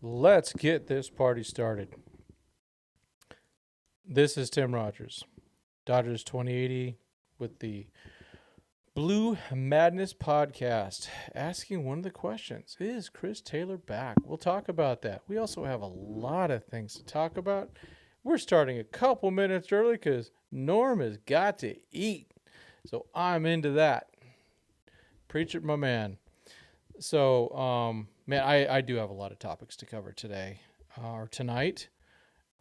Let's get this party started. This is Tim Rogers, Dodgers 2080, with the Blue Madness podcast, asking one of the questions: is Chris Taylor back? We'll talk about that. We also have a lot of things to talk about. We're starting a couple minutes early because Norm has got to eat. So I'm into that. Preach it, my man. So, man, I do have a lot of topics to cover today or tonight.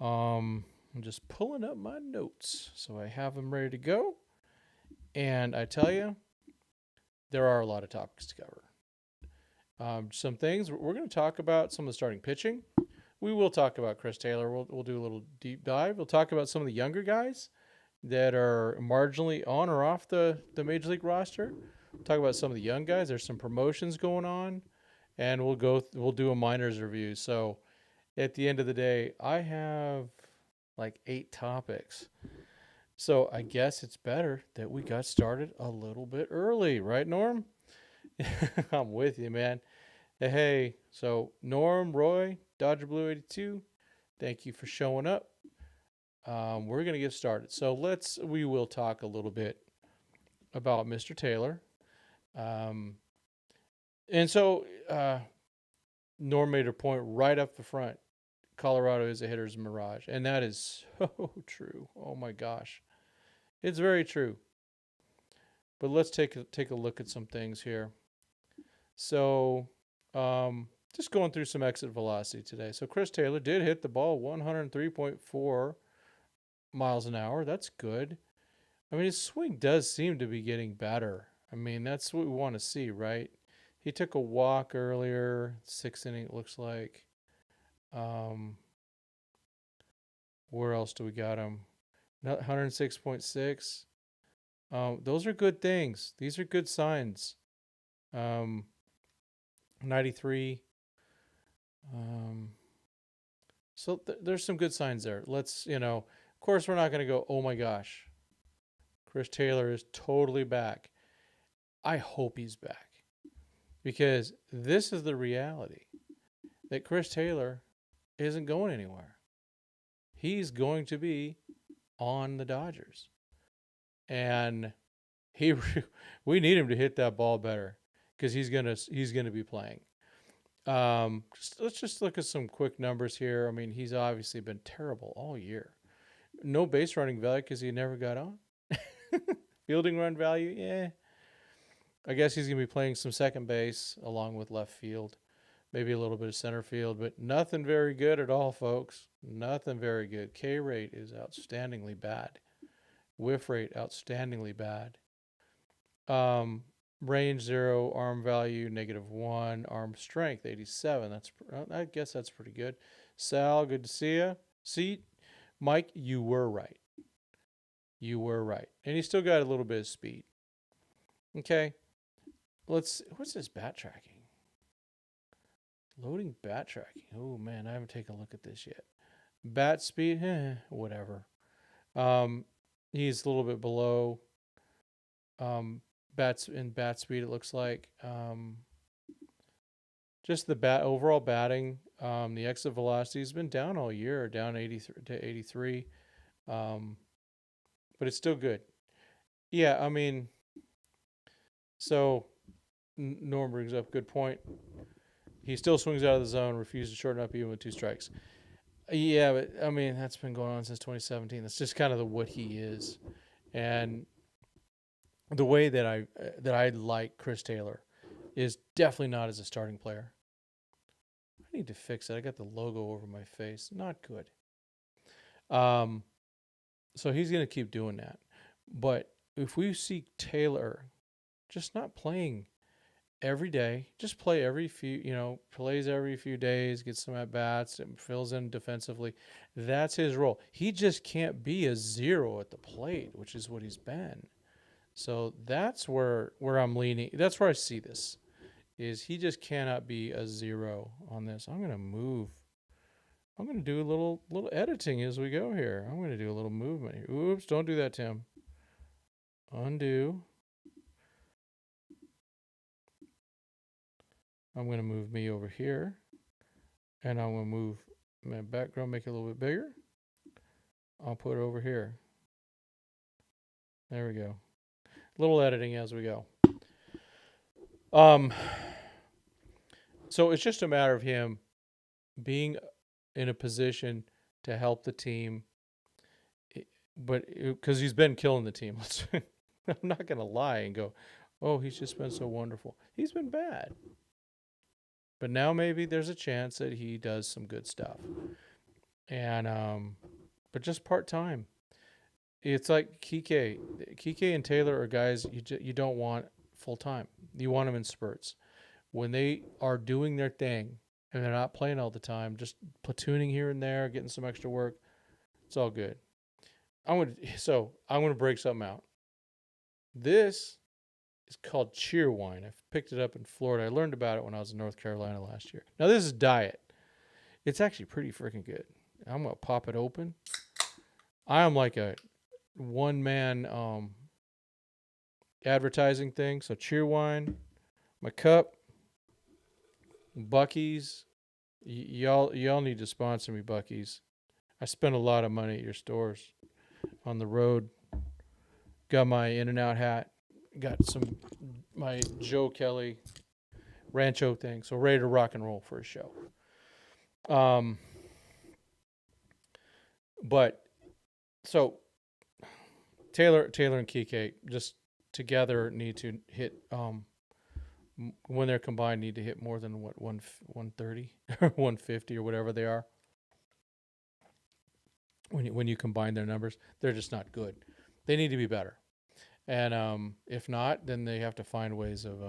I'm just pulling up my notes so I have them ready to go. And I tell you, there are a lot of topics to cover. Some things we're going to talk about some of the starting pitching. We will talk about Chris Taylor. We'll do a little deep dive. We'll talk about some of the younger guys that are marginally on or off the major league roster. We'll talk about some of the young guys. There's some promotions going on, and we'll do a minors review. So at the end of the day, I have like 8 topics. So I guess it's better that we got started a little bit early, right, Norm? I'm with you, man. Hey, so Norm, Roy, Dodger Blue 82, thank you for showing up. We're going to get started. So we will talk a little bit about Mr. Taylor. And so Norm made a point right up the front. Colorado is a hitter's mirage. And that is so true. Oh my gosh. It's very true. But let's take a look at some things here. So just going through some exit velocity today. So Chris Taylor did hit the ball 103.4 miles an hour. That's good. I mean, his swing does seem to be getting better. I mean, that's what we want to see, right? He took a walk earlier, 6th inning, it looks like. Where else do we got him? 106.6. Those are good things. These are good signs. 93. So there's some good signs there. Let's, of course, we're not going to go, oh my gosh, Chris Taylor is totally back. I hope he's back, because this is the reality, that Chris Taylor isn't going anywhere. He's going to be on the Dodgers. And we need him to hit that ball better, because he's gonna be playing. Let's just look at some quick numbers here. I mean, he's obviously been terrible all year. No base running value because he never got on. Fielding run value, yeah. I guess he's gonna be playing some second base along with left field, maybe a little bit of center field, but nothing very good at all, folks. Nothing very good. K rate is outstandingly bad. Whiff rate outstandingly bad. Range 0, arm value -1, arm strength 87. I guess that's pretty good. Sal, good to see you. See, Mike, you were right. You were right. And he still got a little bit of speed. Okay. What's his bat tracking? Loading bat tracking. Oh man, I haven't taken a look at this yet. Bat speed, whatever. He's a little bit below bat speed, it looks like. Just the overall batting, the exit velocity has been down all year, down 83 to 83. But it's still good. Yeah, I mean, so Norm brings up a good point. He still swings out of the zone, refuses to shorten up even with 2 strikes. Yeah, but I mean, that's been going on since 2017. That's just kind of what he is. And the way that I like Chris Taylor is definitely not as a starting player. I need to fix it. I got the logo over my face. Not good. So he's going to keep doing that. But if we see Taylor just not playing every day, just play every few, plays every few days, gets some at bats, and fills in defensively. That's his role. He just can't be a 0 at the plate, which is what he's been. So that's where I'm leaning. That's where I see this, is he just cannot be a 0 on this. I'm going to do a little editing as we go here. I'm going to do a little movement here. Oops, don't do that, Tim. Undo. I'm going to move me over here. And I'm going to move my background, make it a little bit bigger. I'll put it over here. There we go. A little editing as we go. So it's just a matter of him being in a position to help the team, but because he's been killing the team. I'm not going to lie and go, oh, he's just been so wonderful. He's been bad. But now maybe there's a chance that he does some good stuff. And but just part-time. It's like Kike and Taylor are guys you don't want full-time. You want them in spurts. When they are doing their thing and they're not playing all the time, just platooning here and there, getting some extra work, it's all good. I'm gonna break something out. This is called cheer wine. I picked it up in Florida. I learned about it when I was in North Carolina last year. Now this is diet. It's actually pretty freaking good. I'm gonna pop it open. I am like a one-man advertising thing. So cheer wine, my cup, Buc-ee's. Y'all need to sponsor me, Buc-ee's. I spend a lot of money at your stores on the road. Got my In-N-Out hat. Got my Joe Kelly Rancho thing. So ready to rock and roll for a show. But so Taylor and Kike just together need to hit when they're combined need to hit more than 130 or 150 or whatever they are. When you combine their numbers, they're just not good. They need to be better. And if not, then they have to find ways of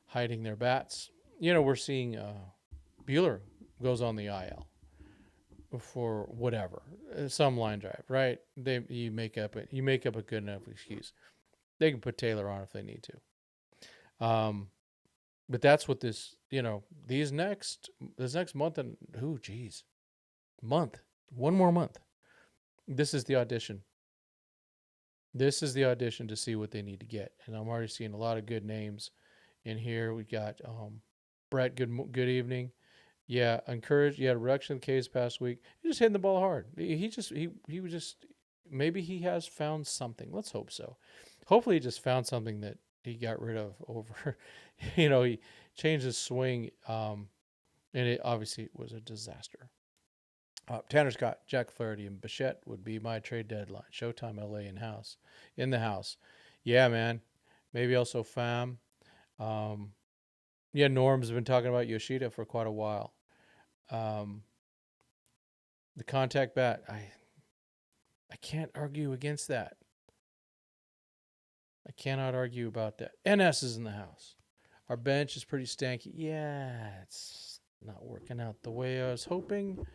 hiding their bats. We're seeing Bueller goes on the IL for whatever, some line drive, right? You make up a good enough excuse. They can put Taylor on if they need to. But that's what this next month and one more month. This is the audition. This is the audition to see what they need to get, and I'm already seeing a lot of good names in here. We got Brett. Good evening. Yeah, encouraged. Yeah, reduction of the K's past week. He's just hitting the ball hard. He was just maybe he has found something. Let's hope so. Hopefully, he just found something that he got rid of over. He changed his swing, and it obviously was a disaster. Tanner Scott, Jack Flaherty, and Bichette would be my trade deadline. Showtime LA in the house. Yeah, man. Maybe also Pham. Yeah, Norm's been talking about Yoshida for quite a while. The contact bat, I can't argue against that. I cannot argue about that. NS is in the house. Our bench is pretty stanky. Yeah, it's not working out the way I was hoping.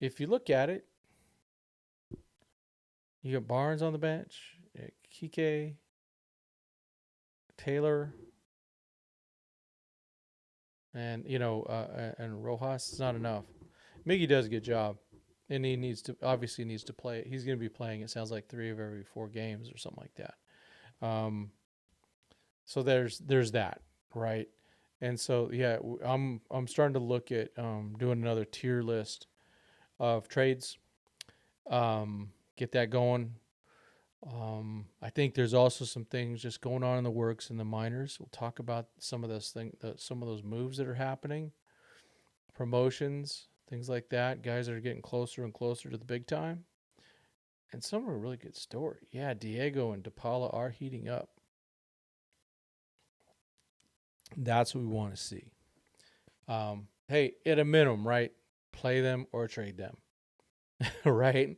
If you look at it, you got Barnes on the bench, Kike, Taylor, and and Rojas. It's not enough. Miggy does a good job, and he obviously needs to play. He's going to be playing. It sounds like 3 of every 4 games or something like that. So there's that, right? And so yeah, I'm starting to look at doing another tier list of trades. Get that going. I think there's also some things just going on in the works in the minors. We'll talk about some of those moves that are happening, promotions, things like that. Guys that are getting closer and closer to the big time, and some are a really good story. Yeah, Diego and DePaula are heating up. That's what we want to see. Hey, at a minimum, right? Play them or trade them, right?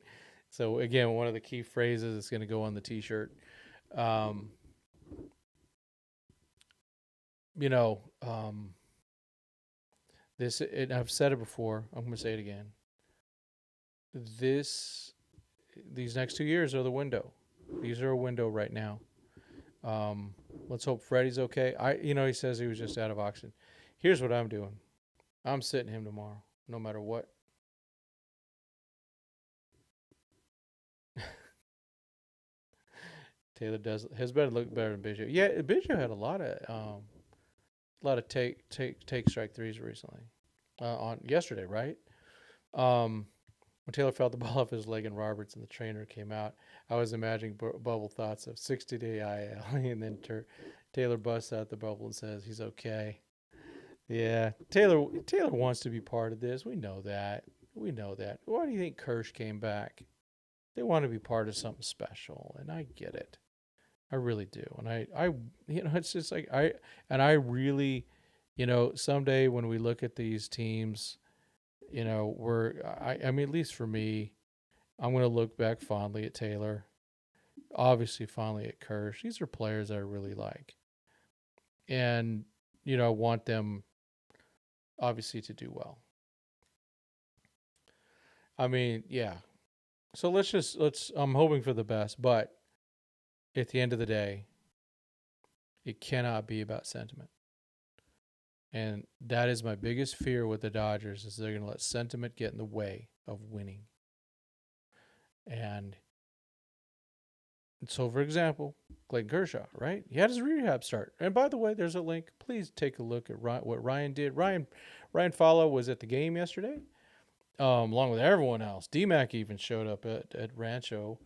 So again, one of the key phrases is going to go on the T-shirt. I've said it before. I'm going to say it again. These next 2 years are the window. These are a window right now. Let's hope Freddie's okay. He says he was just out of oxygen. Here's what I'm doing. I'm sitting him tomorrow, no matter what. Taylor does his better look better than Biggio. Yeah, Biggio had a lot of take strike threes recently. On yesterday, right? When Taylor felt the ball off his leg and Roberts and the trainer came out, I was imagining bubble thoughts of 60-day IL, and then Taylor busts out the bubble and says he's okay. Yeah, Taylor wants to be part of this. We know that. We know that. Why do you think Kirsch came back? They want to be part of something special, and I get it. I really do. And it's just like I really, someday when we look at these teams, I mean, at least for me, I'm going to look back fondly at Taylor, obviously fondly at Kirsch. These are players I really like, and want them obviously to do well. I mean, yeah. So I'm hoping for the best, but at the end of the day, it cannot be about sentiment. And that is my biggest fear with the Dodgers is they're going to let sentiment get in the way of winning. And so, for example, Clayton Kershaw, right? He had his rehab start. And by the way, there's a link. Please take a look at what Ryan did. Ryan Follow was at the game yesterday, along with everyone else. D-Mac even showed up at Rancho.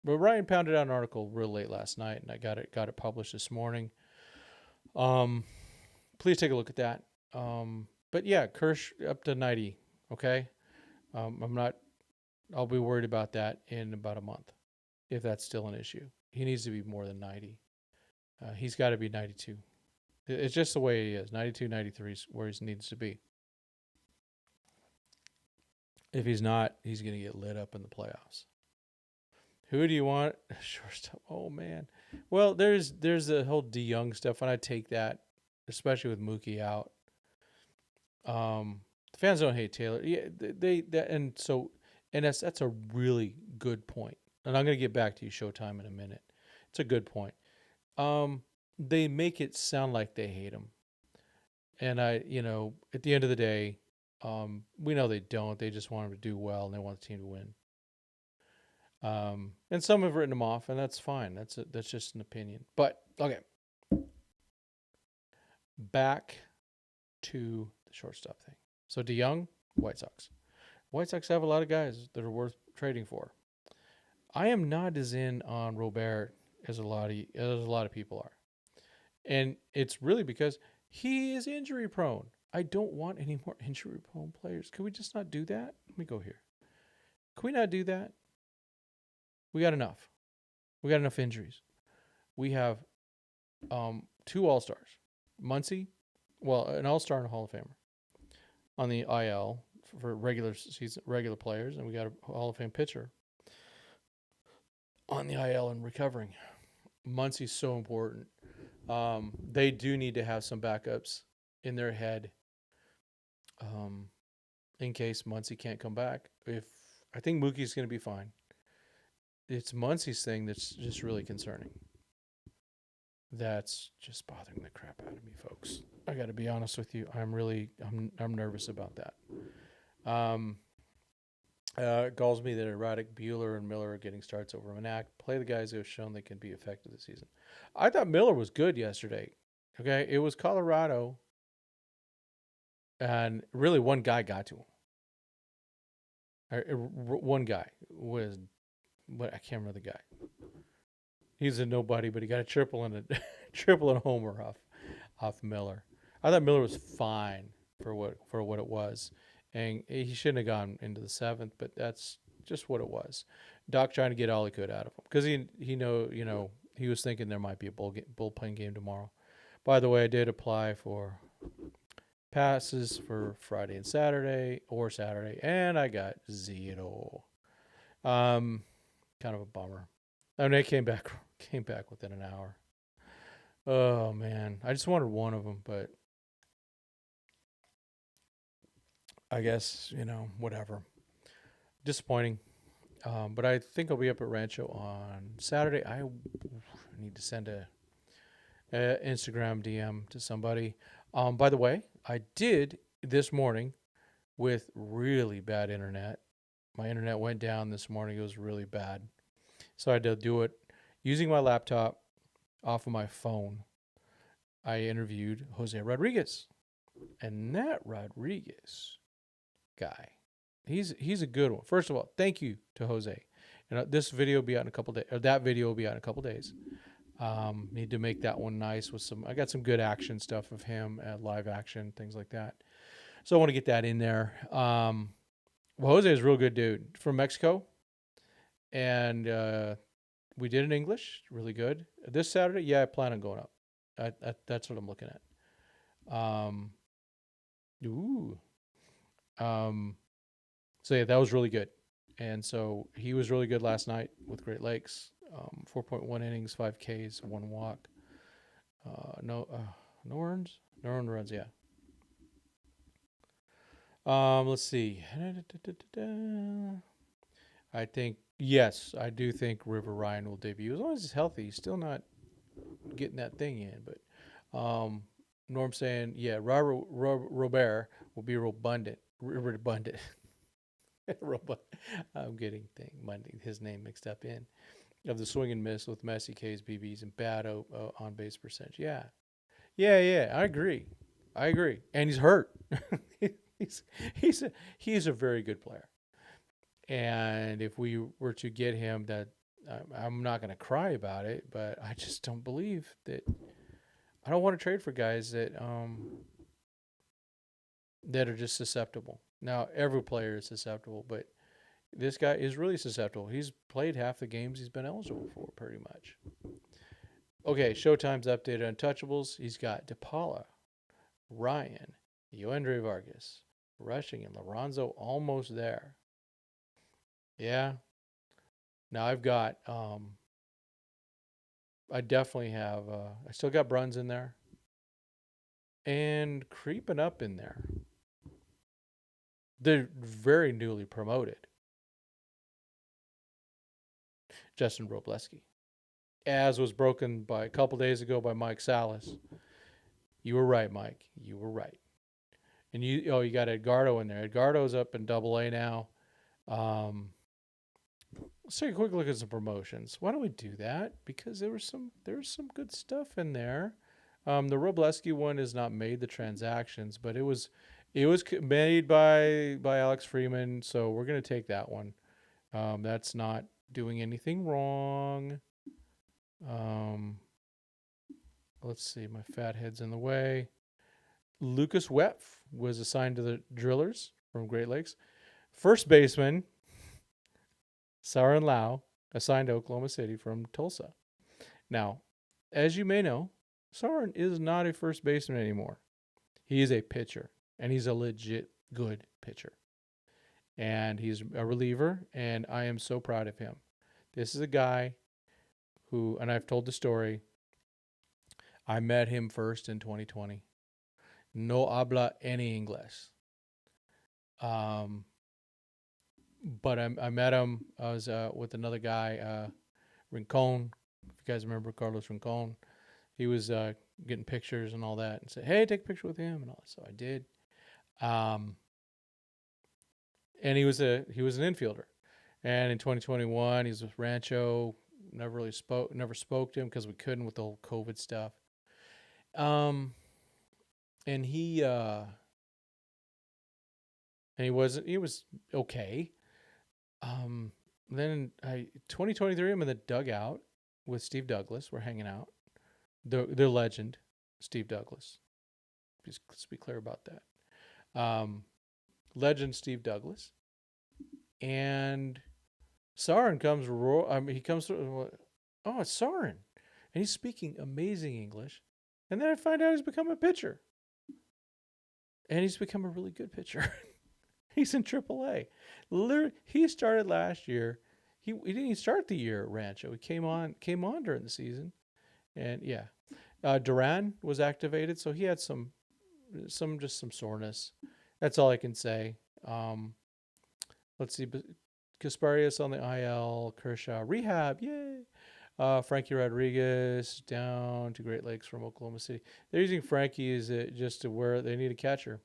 But Ryan pounded out an article real late last night, and I got it published this morning. Please take a look at that. But yeah, Kirsch up to 90. Okay, I'll be worried about that in about a month, if that's still an issue. He needs to be more than 90. He's got to be 92. It's just the way he is. 92, 93 is where he needs to be. If he's not, he's going to get lit up in the playoffs. Who do you want? Shortstop. Oh, man. Well, there's the whole DeYoung stuff, and I take that, especially with Mookie out. The fans don't hate Taylor. Yeah, that's a really good point. And I'm going to get back to you, Showtime, in a minute. It's a good point. They make it sound like they hate him. And at the end of the day, we know they don't. They just want him to do well, and they want the team to win. And some have written him off, and that's fine. That's just an opinion. But okay, back to the shortstop thing. So DeYoung, White Sox. White Sox have a lot of guys that are worth trading for. I am not as in on Robert as a lot of people are, and it's really because he is injury prone. I don't want any more injury prone players. Can we just not do that? Let me go here. Can we not do that? We got enough. We got enough injuries. We have 2 All-Stars. Muncy, an All-Star and a Hall of Famer on the IL for regular players, and we got a Hall of Fame pitcher on the IL and recovering. Muncy's so important. They do need to have some backups in their head in case Muncy can't come back. I think Mookie's going to be fine. It's Muncy's thing that's just really concerning. That's just bothering the crap out of me, folks. I got to be honest with you. I'm nervous about that. It galls me that erratic Bueller and Miller are getting starts over Manac. Play the guys who have shown they can be effective this season. I thought Miller was good yesterday. Okay, it was Colorado, and really one guy got to him. One guy was, I can't remember the guy. He's a nobody, but he got a triple and a homer off Miller. I thought Miller was fine for what it was, and he shouldn't have gone into the 7th, but that's just what it was. Doc trying to get all he could out of him because he was thinking there might be a bullpen game tomorrow. By the way, I did apply for passes for Friday and Saturday, and I got 0. Kind of a bummer. I mean, I came back within an hour. Oh man, I just wanted one of them, but I guess whatever. Disappointing. But I think I'll be up at Rancho on Saturday. I need to send a Instagram DM to somebody. By the way, I did this morning with really bad internet. My internet went down this morning. It was really bad. So I had to do it using my laptop off of my phone, I interviewed Jose Rodriguez. And that Rodriguez guy, he's a good one. First of all, thank you to Jose. And this video will be out in a couple days, or that video will be out in a couple days. Need to make that one nice with some. I got some good action stuff of him, live action, things like that. So I want to get that in there. Well, Jose is a real good dude from Mexico, and we did in English, really good. This Saturday, yeah, I plan on going up. That's what I'm looking at. Ooh. So yeah, that was really good. And so he was really good last night with Great Lakes. 4.1 innings, 5 Ks, 1 walk. No earns? No earned runs, yeah. Let's see. I think, yes, I do think River Ryan will debut. As long as he's healthy, he's still not getting that thing in. But Norm saying, yeah, Robert will be redundant. I'm getting his name mixed up in. Of the swing and miss with messy Ks, BBs, and bad on base percentage. Yeah. I agree. And he's hurt. he's a very good player. And if we were to get him, that I'm not going to cry about it, but I just don't believe that. I don't want to trade for guys that that are just susceptible. Now every player is susceptible, but this guy is really susceptible. He's played half the games he's been eligible for, pretty much. Okay, Showtime's updated Untouchables. He's got DePaula, Ryan, Yoendry Vargas, rushing, and Lorenzo almost there. Yeah. Now I've got, I definitely have, I still got Bruns in there. And creeping up in there, they're very newly promoted. Justin Wrobleski, as was broken by a couple days ago by Mike Salas. You were right, Mike. You were right. And you got Edgardo in there. Edgardo's up in Double-A now. Let's take a quick look at some promotions. Why don't we do that? Because there was some good stuff in there. The Wrobleski one is not made the transactions, but it was made by Alex Freeman, so we're gonna take that one. That's not doing anything wrong. Let's see, my fat head's in the way. Lucas Wepf was assigned to the Drillers from Great Lakes. First baseman, Saran Lau, assigned to Oklahoma City from Tulsa. Now, as you may know, Saran is not a first baseman anymore. He is a pitcher, and he's a legit good pitcher. And he's a reliever, and I am so proud of him. This is a guy who, and I've told the story, I met him first in 2020. No habla any English. But I met him. I was with another guy, Rincon. If you guys remember Carlos Rincon, he was getting pictures and all that, and said, "Hey, take a picture with him," and all that. So I did. And he was an infielder. And in 2021, he was with Rancho. Never spoke to him because we couldn't with the whole COVID stuff. And he was okay. Then 2023, I'm in the dugout with Steve Douglas. We're hanging out. The legend, Steve Douglas. Let's be clear about that. Legend Steve Douglas. And Sarin comes. He comes through. Oh, it's Sarin, and he's speaking amazing English. And then I find out he's become a pitcher, and he's become a really good pitcher. He's in AAA. Literally, he started last year. He didn't even start the year at Rancho. He came on during the season, and yeah, Duran was activated, so he had some soreness. That's all I can say. Let's see, Kasparius on the IL, Kershaw rehab, yay. Frankie Rodriguez down to Great Lakes from Oklahoma City. They're using Frankie as just to where they need a catcher.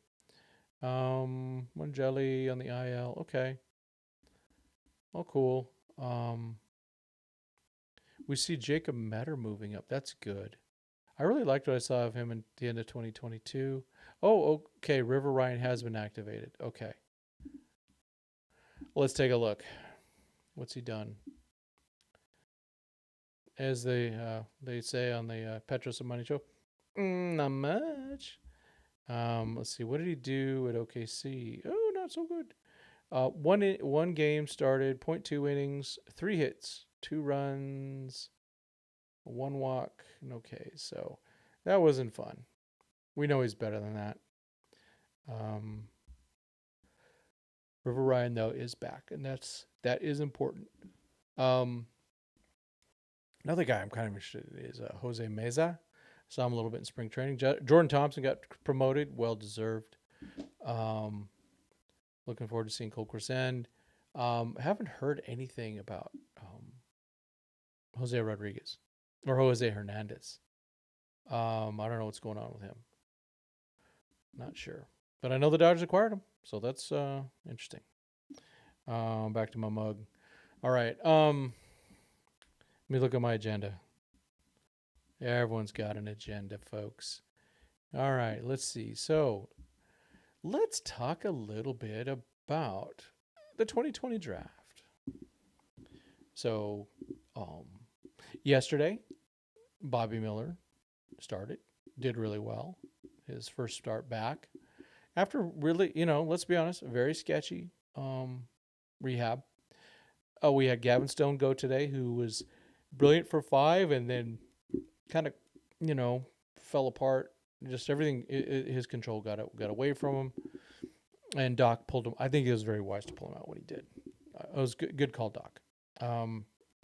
Mongelli on the IL. Okay. Oh, cool. We see Jacob Metter moving up. That's good. I really liked what I saw of him at the end of 2022. Oh, okay. River Ryan has been activated. Okay. Let's take a look. What's he done? As they say on the Petros and Money show, not much. Let's see. What did he do at OKC? Oh, not so good. One game started, 0.2 innings, 3 hits, 2 runs, 1 walk. Okay, so that wasn't fun. We know he's better than that. River Ryan though is back, and that is important. Another guy I'm kind of interested in is Jose Meza. Saw him a little bit in spring training. Jordan Thompson got promoted, well deserved. Looking forward to seeing Cole Crescend. Haven't heard anything about Jose Rodriguez or Jose Hernandez. I don't know what's going on with him. Not sure. But I know the Dodgers acquired him, so that's interesting. Back to my mug. All right. Let me look at my agenda. Everyone's got an agenda, folks. All right, let's see. So let's talk a little bit about the 2020 draft. So yesterday, Bobby Miller started, did really well. His first start back. After really, let's be honest, very sketchy rehab. Oh, we had Gavin Stone go today, who was brilliant for 5 and then kind of, fell apart. Just everything, his control got away from him. And Doc pulled him. I think it was very wise to pull him out when he did. It was good call, Doc.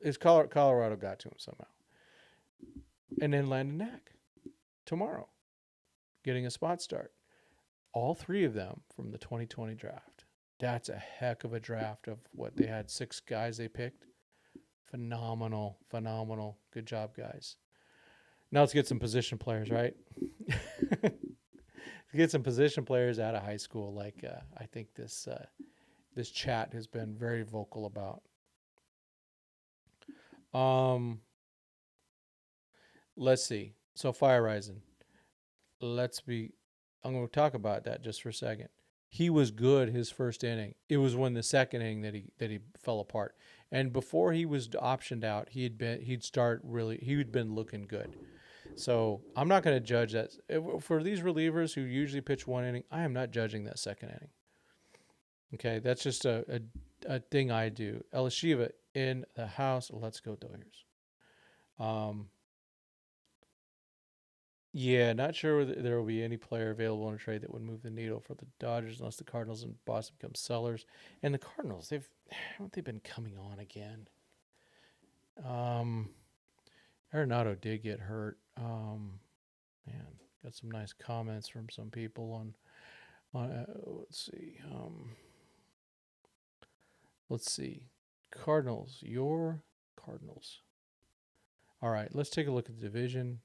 His Colorado got to him somehow. And then Landon Knack tomorrow, getting a spot start. All 3 of them from the 2020 draft. That's a heck of a draft of what they had 6 guys they picked. Phenomenal. Good job, guys. Now let's get some position players, right? Get some position players out of high school, like I think this chat has been very vocal about. Let's see. So Fire Rising. I'm going to talk about that just for a second. He was good his first inning. It was when the second inning that he fell apart. And before he was optioned out, he'd been looking good. So I'm not going to judge that. For these relievers who usually pitch 1 inning, I am not judging that second inning. Okay, that's just a thing I do. Elishiva in the house. Let's go Doyers. Yeah, not sure whether there will be any player available in a trade that would move the needle for the Dodgers unless the Cardinals and Boston become sellers. And the Cardinals, haven't they been coming on again? Arenado did get hurt. Man, got some nice comments from some people on let's see. Let's see. Cardinals, your Cardinals. All right, let's take a look at the division.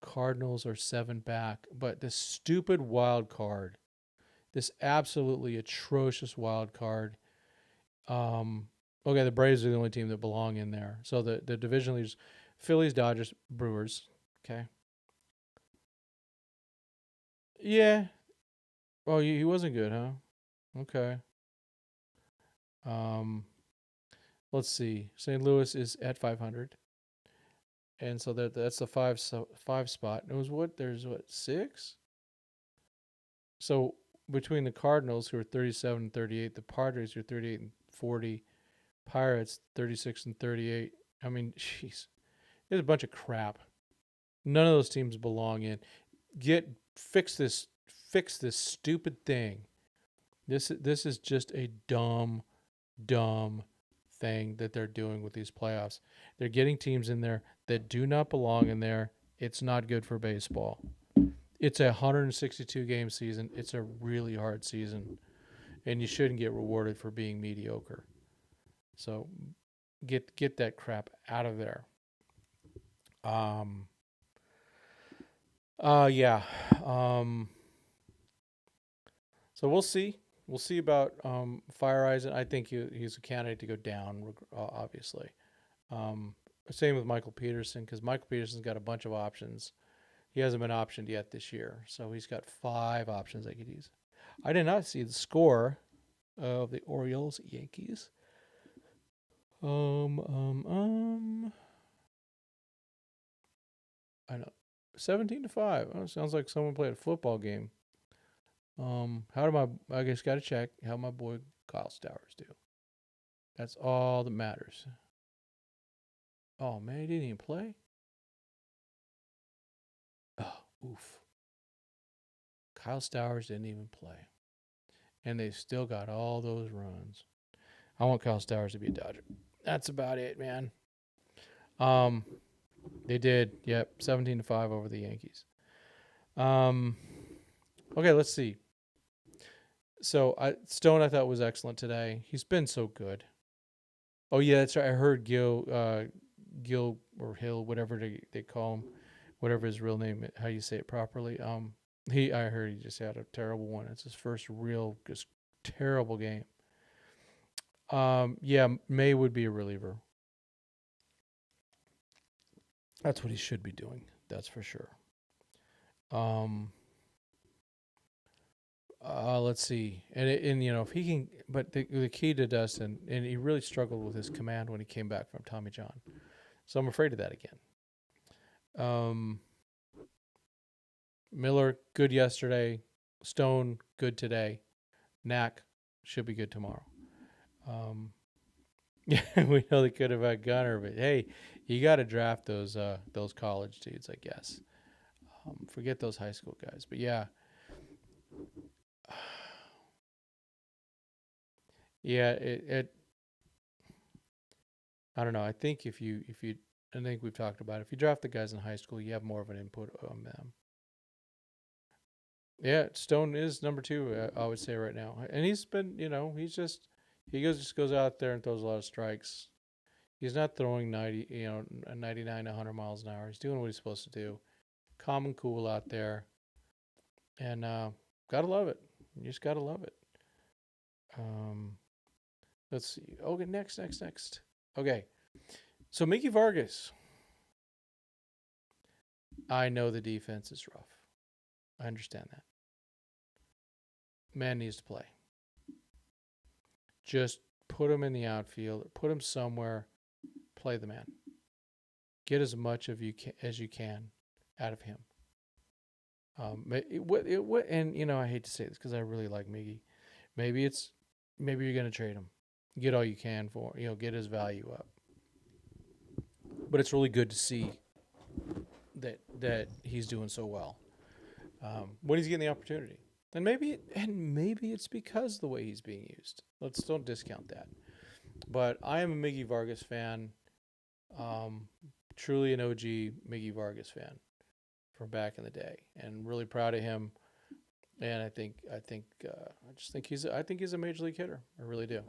Cardinals are 7 back, but this stupid wild card, this absolutely atrocious wild card. Okay, the Braves are the only team that belong in there. So the division leaders, Phillies, Dodgers, Brewers. Okay. Yeah. Oh, he wasn't good, huh? Okay. Let's see. St. Louis is at 500. And so that's the 5 spot. It was there's 6? So between the Cardinals, who are 37 and 38, the Padres, who are 38 and 40, Pirates 36 and 38. I mean, jeez, there's a bunch of crap. None of those teams belong in. Fix this stupid thing. This is just a dumb thing that they're doing with these playoffs. They're getting teams in there that do not belong in there. It's not good for baseball. It's a 162 game season. It's a really hard season, and you shouldn't get rewarded for being mediocre. So get that crap out of there. Yeah. So we'll see. We'll see about Fire Eyes. I think he's a candidate to go down, obviously. Same with Michael Peterson, because Michael Peterson's got a bunch of options. He hasn't been optioned yet this year, so he's got 5 options I could use. I did not see the score of the Orioles Yankees. I know, 17-5. Oh, sounds like someone played a football game. I guess got to check how my boy Kyle Stowers do. That's all that matters. Oh man, he didn't even play. Oh, oof. Kyle Stowers didn't even play, and they still got all those runs. I want Kyle Stowers to be a Dodger. That's about it, man. They did. Yep, 17-5 over the Yankees. Okay, let's see. So Stone, I thought was excellent today. He's been so good. Oh yeah, that's right. I heard Gil or Hill, whatever they call him, whatever his real name, how you say it properly. I heard he just had a terrible one. It's his first real just terrible game. Yeah, May would be a reliever. That's what he should be doing. That's for sure. Let's see, and if he can, but the key to Dustin, and he really struggled with his command when he came back from Tommy John, so I'm afraid of that again. Miller good yesterday, Stone good today, Knack should be good tomorrow. Yeah, we know they could have had Gunner, but hey, you got to draft those college dudes, I guess. Forget those high school guys, but yeah. Yeah, I don't know. I think if you I think we've talked about it. If you draft the guys in high school, you have more of an input on them. Yeah, Stone is number 2, I would say right now. And he's been, he just goes out there and throws a lot of strikes. He's not throwing 99 100 miles an hour. He's doing what he's supposed to do. Calm and cool out there. And got to love it. You just got to love it. Let's see. Okay, next. Okay. So Mickey Vargas. I know the defense is rough. I understand that. Man needs to play. Just put him in the outfield. Put him somewhere. Play the man. Get as much as you can out of him. And I hate to say this because I really like Miggy. Maybe you're going to trade him. Get all you can for get his value up. But it's really good to see that he's doing so well when he's getting the opportunity. And maybe it's because of the way he's being used. Don't discount that. But I am a Miggy Vargas fan. Truly an OG Miggy Vargas fan from back in the day, and really proud of him. And I think he's a major league hitter. I really do.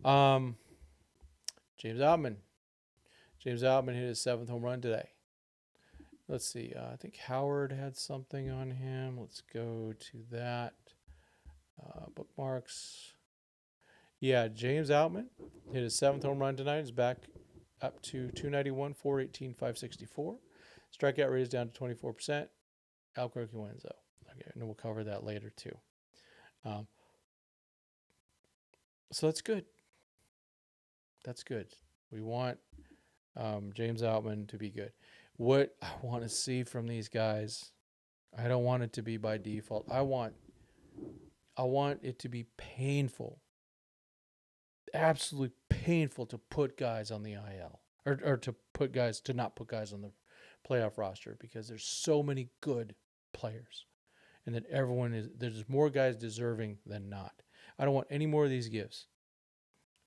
James Outman. James Outman hit his 7th home run today. Let's see. I think Howard had something on him. Let's go to that. Bookmarks. Yeah, James Outman hit his 7th home run tonight. He's back up to 291, 418, 564. Strikeout rate is down to 24%. Albuquerque wins, though. Okay, and we'll cover that later, too. So that's good. That's good. We want James Outman to be good. What I want to see from these guys, I don't want it to be by default. I want it to be painful, absolutely painful to put guys on the IL or to not put guys on the playoff roster because there's so many good players, and that there's more guys deserving than not. I don't want any more of these gifts.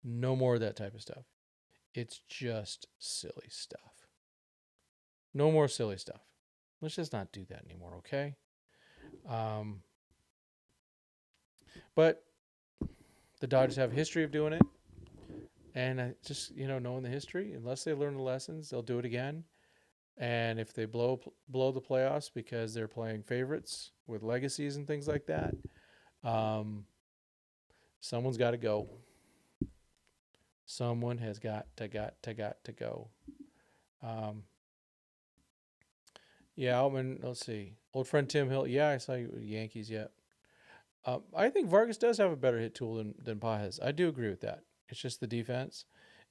No more of that type of stuff. It's just silly stuff. No more silly stuff. Let's just not do that anymore, okay? But the Dodgers have a history of doing it. And I just, knowing the history, unless they learn the lessons, they'll do it again. And if they blow the playoffs because they're playing favorites with legacies and things like that, someone's got to go. Someone has got to go. Um, yeah, Altman. Let's see. Old friend Tim Hill. Yeah, I saw you Yankees. Yeah. I think Vargas does have a better hit tool than Pages. I do agree with that. It's just the defense,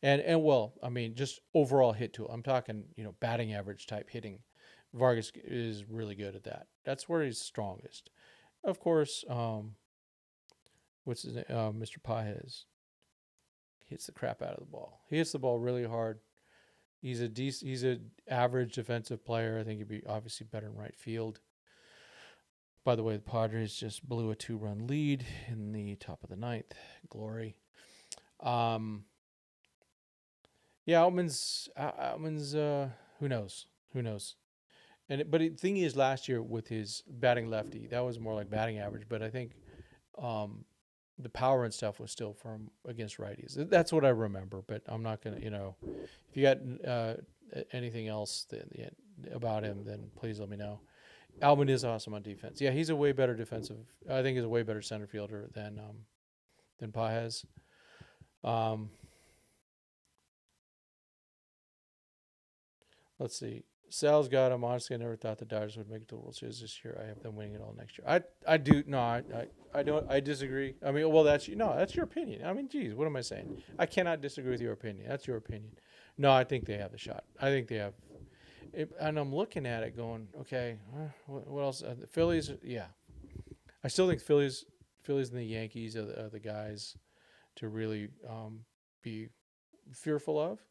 and well, I mean, just overall hit tool. I'm talking, batting average type hitting. Vargas is really good at that. That's where he's strongest. Of course, what's his name? Mr. Pages hits the crap out of the ball. He hits the ball really hard. He's a average defensive player. I think he'd be obviously better in right field. By the way, the Padres just blew a 2-run lead in the top of the ninth. Glory. Um, yeah, Altman's. Who knows? Who knows? But the thing is, last year with his batting lefty, that was more like batting average. But I think um, the power and stuff was still from against righties. That's what I remember. But I'm not gonna, if you got anything else about him, then please let me know. Alvin is awesome on defense. Yeah, he's a way better defensive. I think he's a way better center fielder than Pages. Let's see. Sal's got him. Honestly, I never thought the Dodgers would make it to the World Series this year. I have them winning it all next year. I do no. I don't. I disagree. I mean, well, that's your opinion. I mean, geez, what am I saying? I cannot disagree with your opinion. That's your opinion. No, I think they have the shot. I think they have. And I'm looking at it, going, okay, what else? The Phillies, yeah. I still think Phillies and the Yankees are the guys to really be fearful of.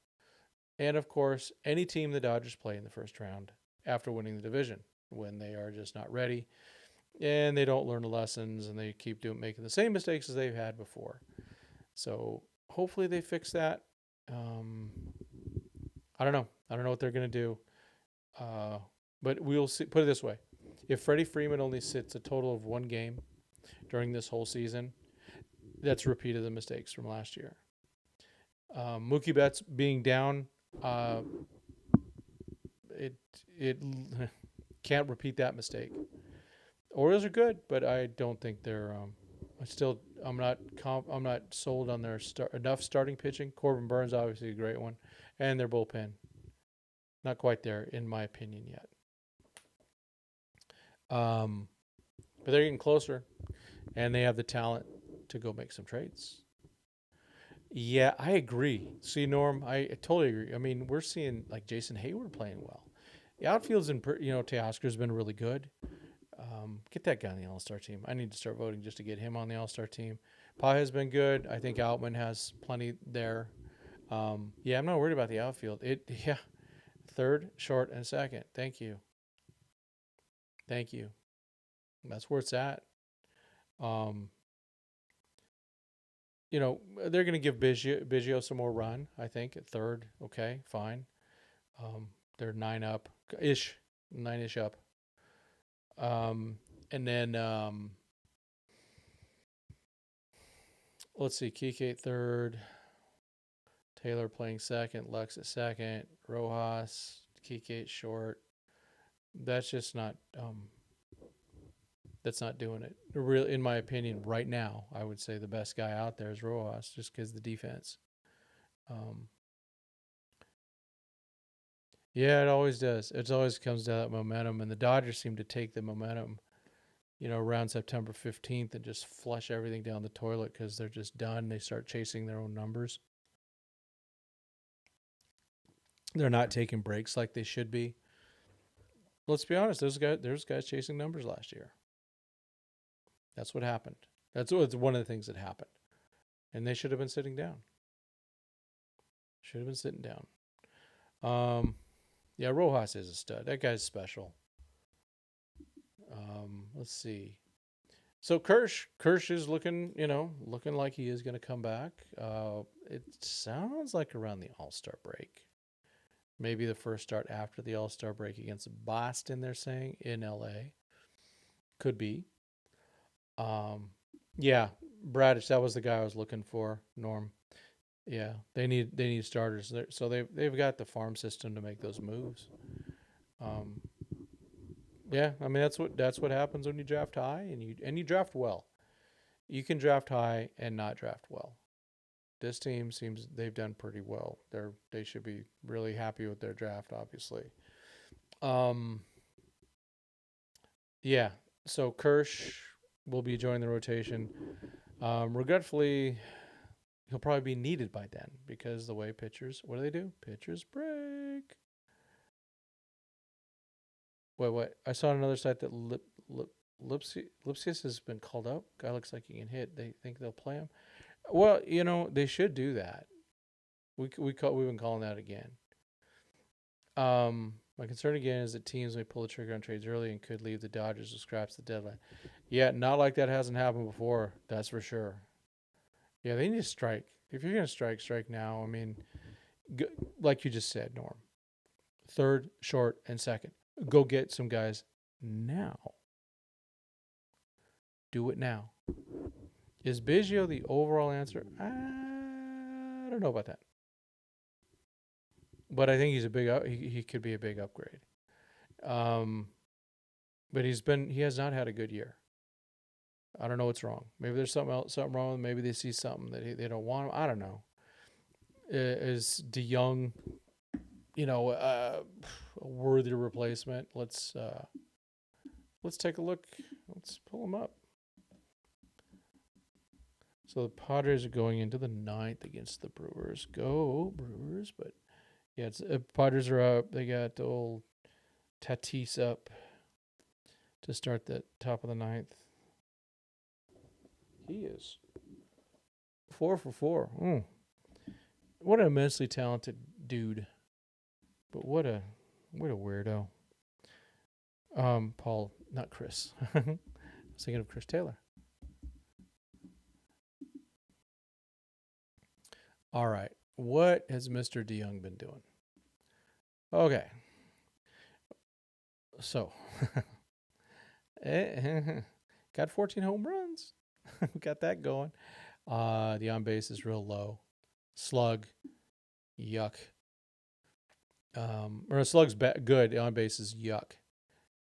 And of course, any team the Dodgers play in the first round after winning the division, when they are just not ready and they don't learn the lessons and they keep making the same mistakes as they've had before. So hopefully they fix that. I don't know. I don't know what they're going to do. But we'll see. Put it this way: if Freddie Freeman only sits a total of one game during this whole season, that's repeated the mistakes from last year. Mookie Betts being down, it can't repeat that mistake. Orioles are good, but I don't think they're. I'm not sold on their enough starting pitching. Corbin Burns obviously a great one, and their bullpen not quite there in my opinion yet. But they're getting closer, and they have the talent to go make some trades. Yeah, I agree. See, Norm, I totally agree. I mean, we're seeing like Jason Hayward playing well. The outfield's Teoscar's been really good. Get that guy on the All-Star team. I need to start voting just to get him on the All-Star team. Pa has been good. I think Outman has plenty there. Yeah, I'm not worried about the outfield. Third, short, and second. Thank you. Thank you. That's where it's at. They're going to give Biggio some more run, I think, at third. Okay, fine. They're 9-ish up. And then, let's see, Kike at third, Taylor playing second, Lux at second, Rojas, Kike at short. That's just not, that's not doing it. Really, in my opinion, right now, I would say the best guy out there is Rojas, just because of the defense. Yeah, it always does. It always comes to that momentum, and the Dodgers seem to take the momentum, around September 15th and just flush everything down the toilet because they're just done. They start chasing their own numbers. They're not taking breaks like they should be. Let's be honest, there's guys chasing numbers last year. That's what happened. That's one of the things that happened. And they should have been sitting down. Should have been sitting down. Yeah, Rojas is a stud. That guy's special. Let's see. So Kirsch is looking like he is going to come back. It sounds like around the All-Star break. Maybe the first start after the All-Star break against Boston, they're saying, in LA. Could be. Yeah, Bradish, that was the guy I was looking for, Norm. Yeah, they need starters. So they've got the farm system to make those moves. Yeah, I mean that's what happens when you draft high and you draft well. You can draft high and not draft well. this team seems they've done pretty well. They should be really happy with their draft, obviously. Yeah. So Kirsch will be joining the rotation. Regretfully, he'll probably be needed by then because the way pitchers, what do? Pitchers break. Wait. I saw on another site that Lipsius has been called up. Guy looks like he can hit. They think they'll play him. Well, they should do that. We've been calling that again. My concern again is that teams may pull the trigger on trades early and could leave the Dodgers with scraps at the deadline. Yeah, not like that hasn't happened before. That's for sure. Yeah, they need to strike. If you're gonna strike now. I mean, like you just said, Norm. Third, short, and second. Go get some guys now. Do it now. Is Biggio the overall answer? I don't know about that. But I think he's he could be a big upgrade. But he has not had a good year. I don't know what's wrong. Maybe there's something wrong. Maybe they see something that they don't want him. I don't know. Is DeYoung, a worthy replacement? Let's take a look. Let's pull him up. So the Padres are going into the 9th against the Brewers. Go Brewers! But yeah, Padres are up. They got the old Tatis up to start the top of the 9th. He is 4 for 4. What an immensely talented dude. But what a weirdo. Paul, not Chris. I was thinking of Chris Taylor. All right. What has Mr. DeYoung been doing? Okay. So, got 14 home runs. Got that going. The on base is real low. Slug, yuck. Or slug's good. The on base is yuck.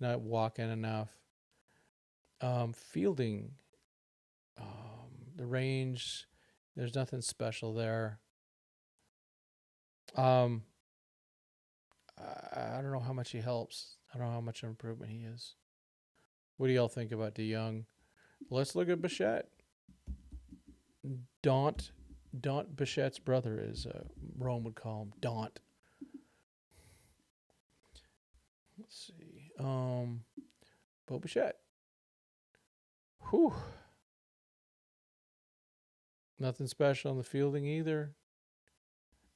Not walking enough. Fielding, the range, there's nothing special there. I don't know how much he helps. I don't know how much improvement he is. What do y'all think about DeYoung? Let's look at Bichette. Daunt Bichette's brother, is Rome would call him Daunt. Let's see. Bo Bichette. Whew. Nothing special in the fielding either.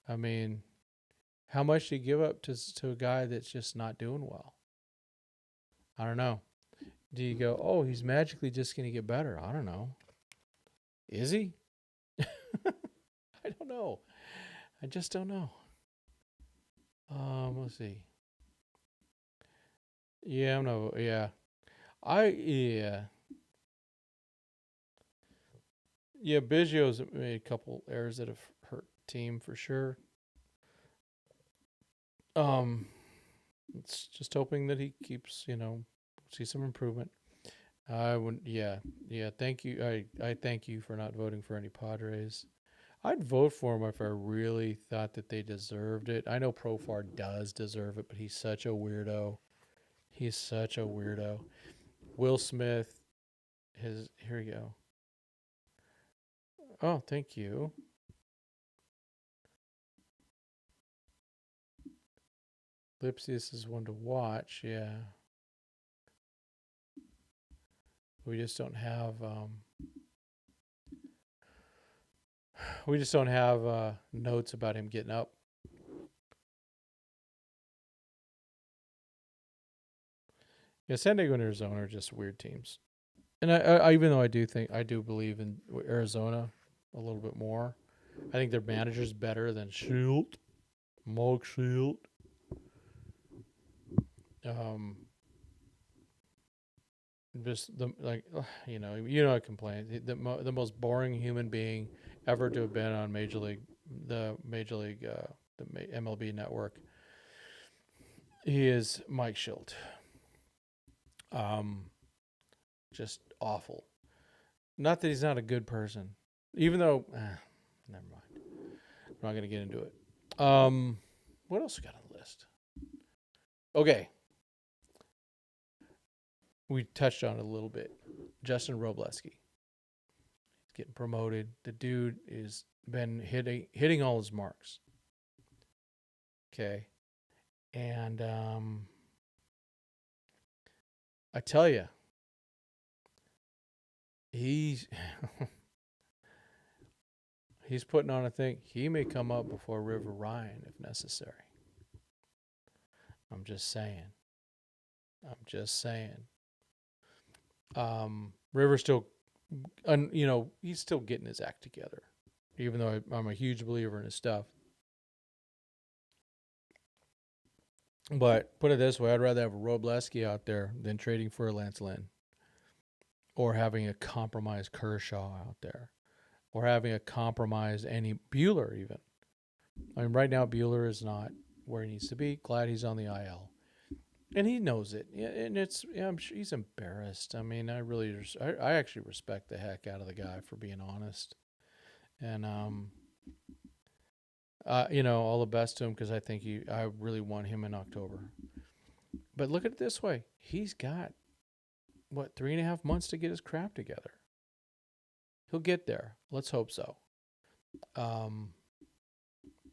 I mean, how much do you give up to a guy that's just not doing well? I don't know. Do you go, oh, he's magically just going to get better? I don't know. Is he? I don't know. I just don't know. Let's see. Yeah, Yeah, Biggio's made a couple errors that have hurt team for sure. It's just hoping that he keeps, see some improvement. I would, yeah. Thank you. I thank you for not voting for any Padres. I'd vote for him if I really thought that they deserved it. I know Profar does deserve it, but he's such a weirdo. Will Smith, here we go. Oh, thank you. Lipsius is one to watch, yeah. We just don't have notes about him getting up. Yeah, San Diego and Arizona are just weird teams. And I even though I do believe in Arizona a little bit more. I think their manager's better than Mark Shield. Just I complain. The most boring human being ever to have been on the MLB network. He is Mike Schilt. Just awful. Not that he's not a good person, even though. Never mind. I'm not going to get into it. What else we got on the list? Okay. We touched on it a little bit. Justin Wrobleski. He's getting promoted. The dude is been hitting all his marks. Okay. And I tell you, he's he's putting on a thing. He may come up before River Ryan if necessary. I'm just saying. River's still, he's still getting his act together, even though I'm a huge believer in his stuff. But put it this way, I'd rather have a Wrobleski out there than trading for a Lance Lynn, or having a compromised Kershaw out there, or having a compromised Buehler even. I mean, right now Buehler is not where he needs to be. Glad he's on the IL. And he knows it, and I'm sure he's embarrassed. I mean, I actually respect the heck out of the guy for being honest, and all the best to him, because I think I really want him in October. But look at it this way: he's got 3.5 months to get his crap together. He'll get there. Let's hope so. Put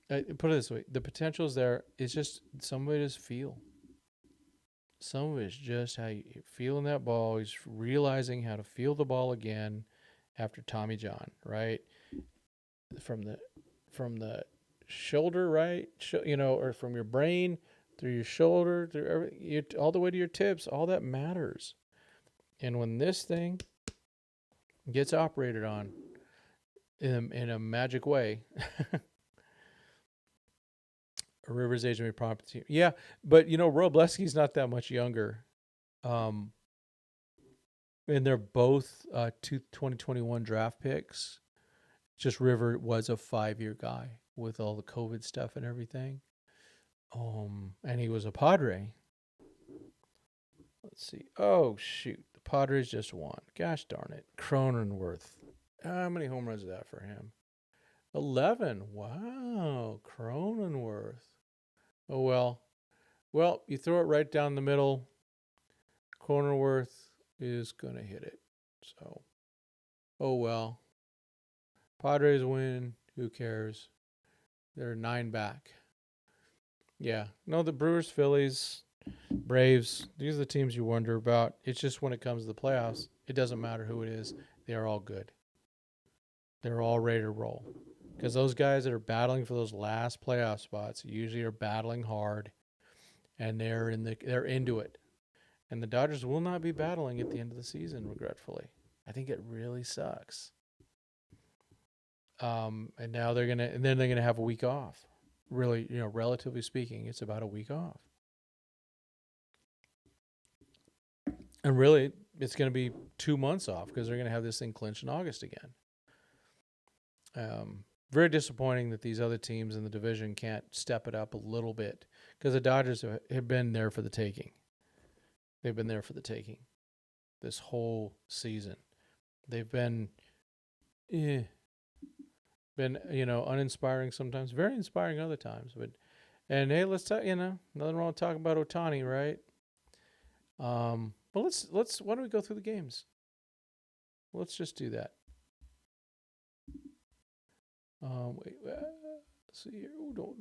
it this way: the potential is there. It's just some of it is feel. Some of it's just how you feeling that ball. He's realizing how to feel the ball again after Tommy John, right? From the shoulder, right? Or from your brain through your shoulder, through all the way to your tips. All that matters. And when this thing gets operated on in a magic way, Rivers age may prompt team. Yeah, but Wrobleski's not that much younger. And they're both 2021 draft picks. Just River was a 5-year guy with all the COVID stuff and everything. And he was a Padre. Let's see. Oh, shoot. The Padres just won. Gosh darn it. Cronenworth. How many home runs is that for him? 11. Wow. Cronenworth. Oh, well. Well, you throw it right down the middle. Cronenworth is going to hit it. So, oh, well. Padres win. Who cares? They're 9 back. Yeah. No, the Brewers, Phillies, Braves, these are the teams you wonder about. It's just when it comes to the playoffs, it doesn't matter who it is. They are all good. They're all ready to roll. Because those guys that are battling for those last playoff spots usually are battling hard, and they're into it. And the Dodgers will not be battling at the end of the season, regretfully. I think it really sucks. And now they're gonna have a week off. Really, relatively speaking, it's about a week off. And really, it's going to be 2 months off because they're going to have this thing clinched in August again. Very disappointing that these other teams in the division can't step it up a little bit, because the Dodgers have been there for the taking. They've been there for the taking this whole season. They've been uninspiring sometimes, very inspiring other times. And hey, let's talk. Nothing wrong with talking about Ohtani, right? Well, let's. Why don't we go through the games? Let's just do that. Let's see here. Don't.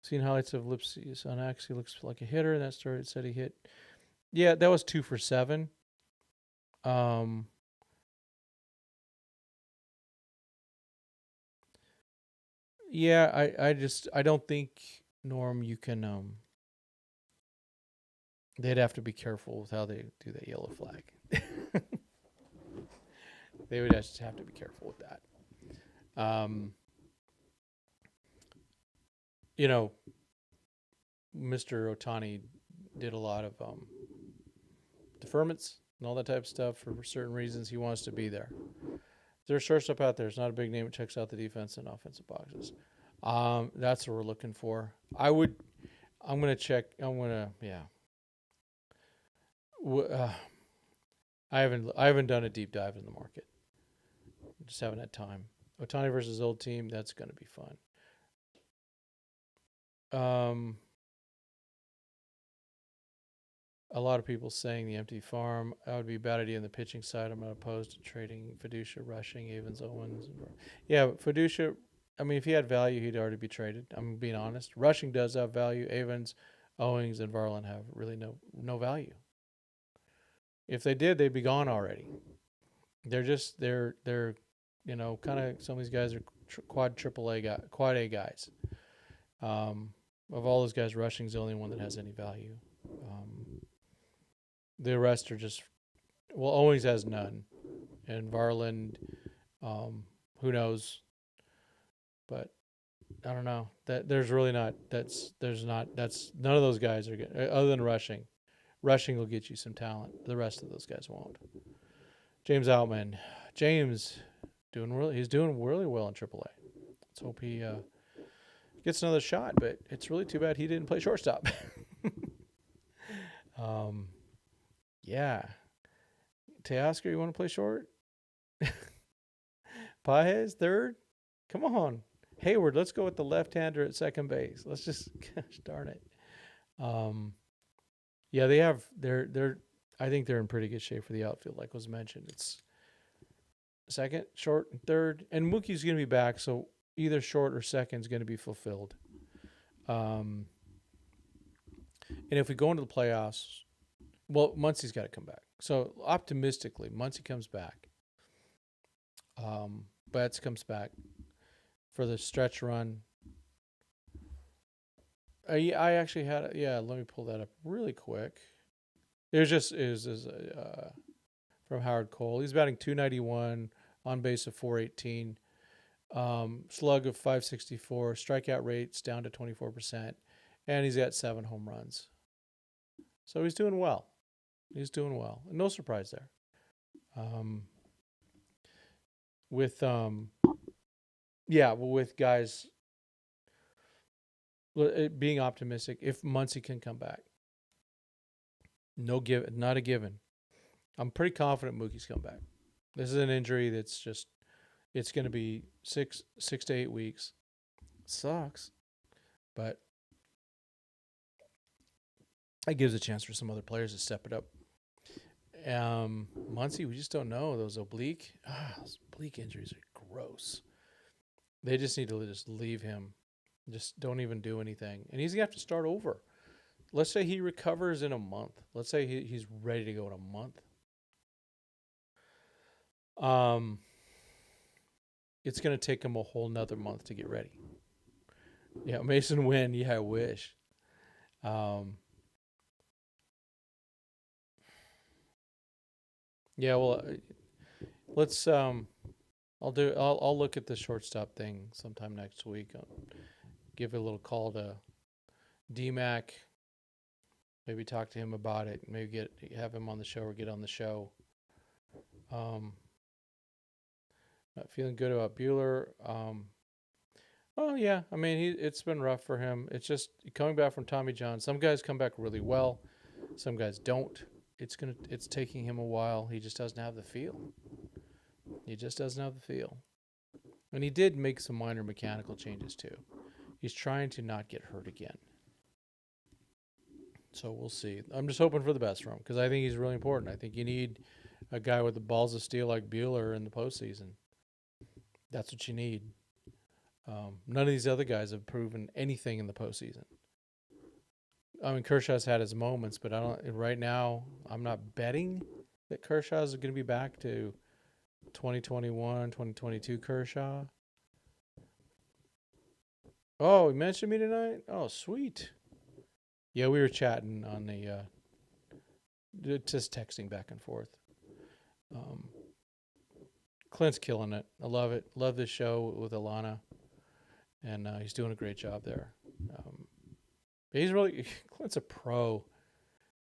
Seeing highlights of Lipsy. Son actually looks like a hitter. And that story said he hit. Yeah, that was 2 for 7. Yeah, I don't think, Norm, you can. They'd have to be careful with how they do that yellow flag. They would just have to be careful with that. Mr. Ohtani did a lot of deferments and all that type of stuff for certain reasons. He wants to be there. There's shortstop out there. It's not a big name. It checks out the defense and offensive boxes. That's what we're looking for. I'm going to check. Yeah. I haven't done a deep dive in the market. Just haven't had time. Ohtani versus old team, that's going to be fun. A lot of people saying the empty farm. That would be a bad idea on the pitching side. I'm not opposed to trading Fiducia, rushing, Avens, Owens. Yeah, but Fiducia, I mean, if he had value, he'd already be traded. I'm being honest. Rushing does have value. Avens, Owens, and Varland have really no value. If they did, they'd be gone already. They're kind of, some of these guys are quad A guys. Of all those guys, rushing's the only one that has any value. The rest are just, well, Owens has none, and Varland, who knows? But I don't know. There's really not. That's none of those guys are good other than rushing. Rushing will get you some talent. The rest of those guys won't. James Outman, James, he's doing really well in AAA. Let's hope he gets another shot. But it's really too bad he didn't play shortstop. Yeah. Teoscar, you want to play short? Paez, third? Come on. Hayward, let's go with the left-hander at second base. Let's just, gosh darn it. Yeah, I think they're in pretty good shape for the outfield, like was mentioned. It's second, short, and third. And Mookie's going to be back, so either short or second is going to be fulfilled. And if we go into the playoffs, well, Muncy's got to come back. So optimistically, Muncy comes back. Betts comes back for the stretch run. I actually had, let me pull that up really quick. It was from Howard Cole. He's batting .291, on base of .418, slug of .564, strikeout rates down to 24%, and he's got 7 home runs. So he's doing well. No surprise there. With guys being optimistic, if Muncy can come back, not a given. I'm pretty confident Mookie's come back. This is an injury that's just, it's going to be 6 to 8 weeks. It sucks, but it gives a chance for some other players to step it up. Muncy, we just don't know. Those oblique injuries are gross. They just need to just leave him. Just don't even do anything. And he's going to have to start over. Let's say he recovers in a month. Let's say he's ready to go in a month. It's going to take him a whole nother month to get ready. Yeah, Mason Wynn, yeah, I wish. Yeah, well, let's I'll look at the shortstop thing sometime next week. I'll give a little call to DMAC. Maybe talk to him about it. Maybe have him on the show or get on the show. Not feeling good about Bueller. Well, yeah. I mean, it's been rough for him. It's just coming back from Tommy John. Some guys come back really well. Some guys don't. It's taking him a while. He just doesn't have the feel. And he did make some minor mechanical changes too. He's trying to not get hurt again. So we'll see. I'm just hoping for the best for him because I think he's really important. I think you need a guy with the balls of steel like Bueller in the postseason. That's what you need. None of these other guys have proven anything in the postseason. I mean, Kershaw's had his moments, but right now, I'm not betting that Kershaw's going to be back to 2021, 2022 Kershaw. Oh, he mentioned me tonight? Oh, sweet. Yeah, we were chatting on just texting back and forth. Clint's killing it. I love it. Love this show with Alana. And he's doing a great job there. Clint's a pro.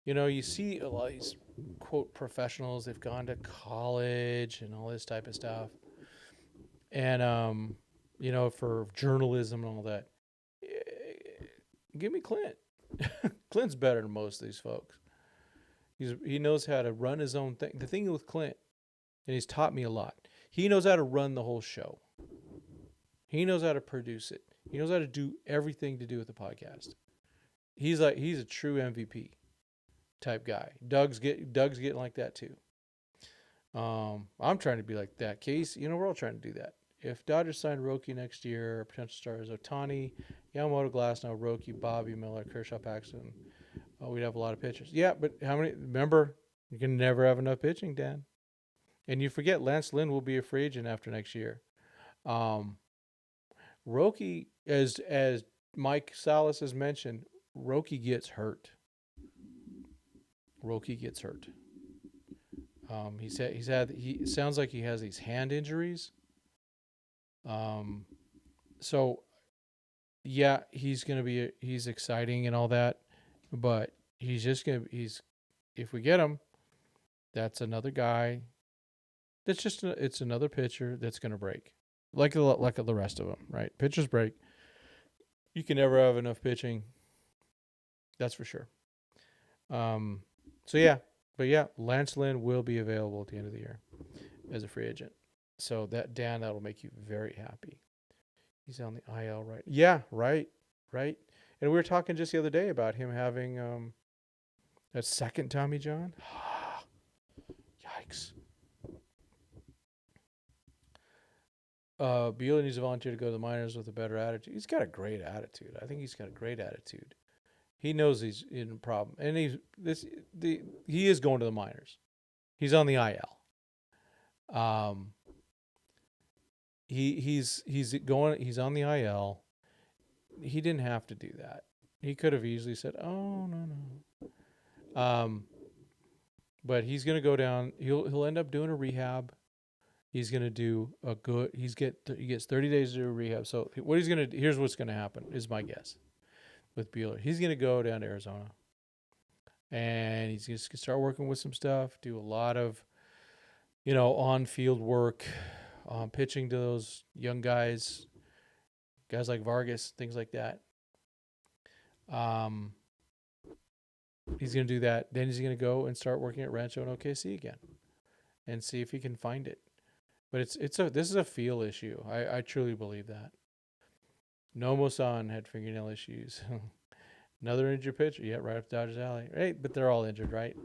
You know, you see a lot of these, quote, professionals. They've gone to college and all this type of stuff. And, for journalism and all that. Give me Clint. Clint's better than most of these folks. He knows how to run his own thing. The thing with Clint, and he's taught me a lot, he knows how to run the whole show. He knows how to produce it. He knows how to do everything to do with the podcast. He's a true MVP type guy. Doug's getting like that too. I'm trying to be like that. Case, we're all trying to do that. If Dodgers sign Roki next year, potential stars Ohtani, Yamamoto, Glasnow, Roki, Bobby Miller, Kershaw, Paxton, we'd have a lot of pitchers. Yeah, but how many? Remember, you can never have enough pitching, Dan. And you forget Lance Lynn will be a free agent after next year. Roki, as Mike Salas has mentioned, Roki gets hurt. He sounds like he has these hand injuries. So yeah, he's exciting and all that, but if we get him, that's another guy. It's another pitcher that's gonna break, like the rest of them, right? Pitchers break. You can never have enough pitching. That's for sure. Lance Lynn will be available at the end of the year as a free agent. So that'll make you very happy. He's on the IL, right? Yeah, right. And we were talking just the other day about him having a second Tommy John. Yikes. Bueller needs to volunteer to go to the minors with a better attitude. He's got a great attitude. I think he's got a great attitude. He knows he's in a problem, and he is going to the minors. He's on the IL. He's on the IL. He didn't have to do that. He could have easily said, "Oh no." But he's gonna go down. He'll end up doing a rehab. He's gonna do he gets 30 days to do a rehab. So here's what's gonna happen is my guess with Bueller. He's gonna go down to Arizona, and he's just gonna start working with some stuff. Do a lot of, on-field work, pitching to those young guys like Vargas, things like that. He's going to do that. Then he's going to go and start working at Rancho and OKC again and see if he can find it. But this is a feel issue. I truly believe that. Nomo-san had fingernail issues. Another injured pitcher. Yeah, right up Dodgers alley. Right, but they're all injured, right?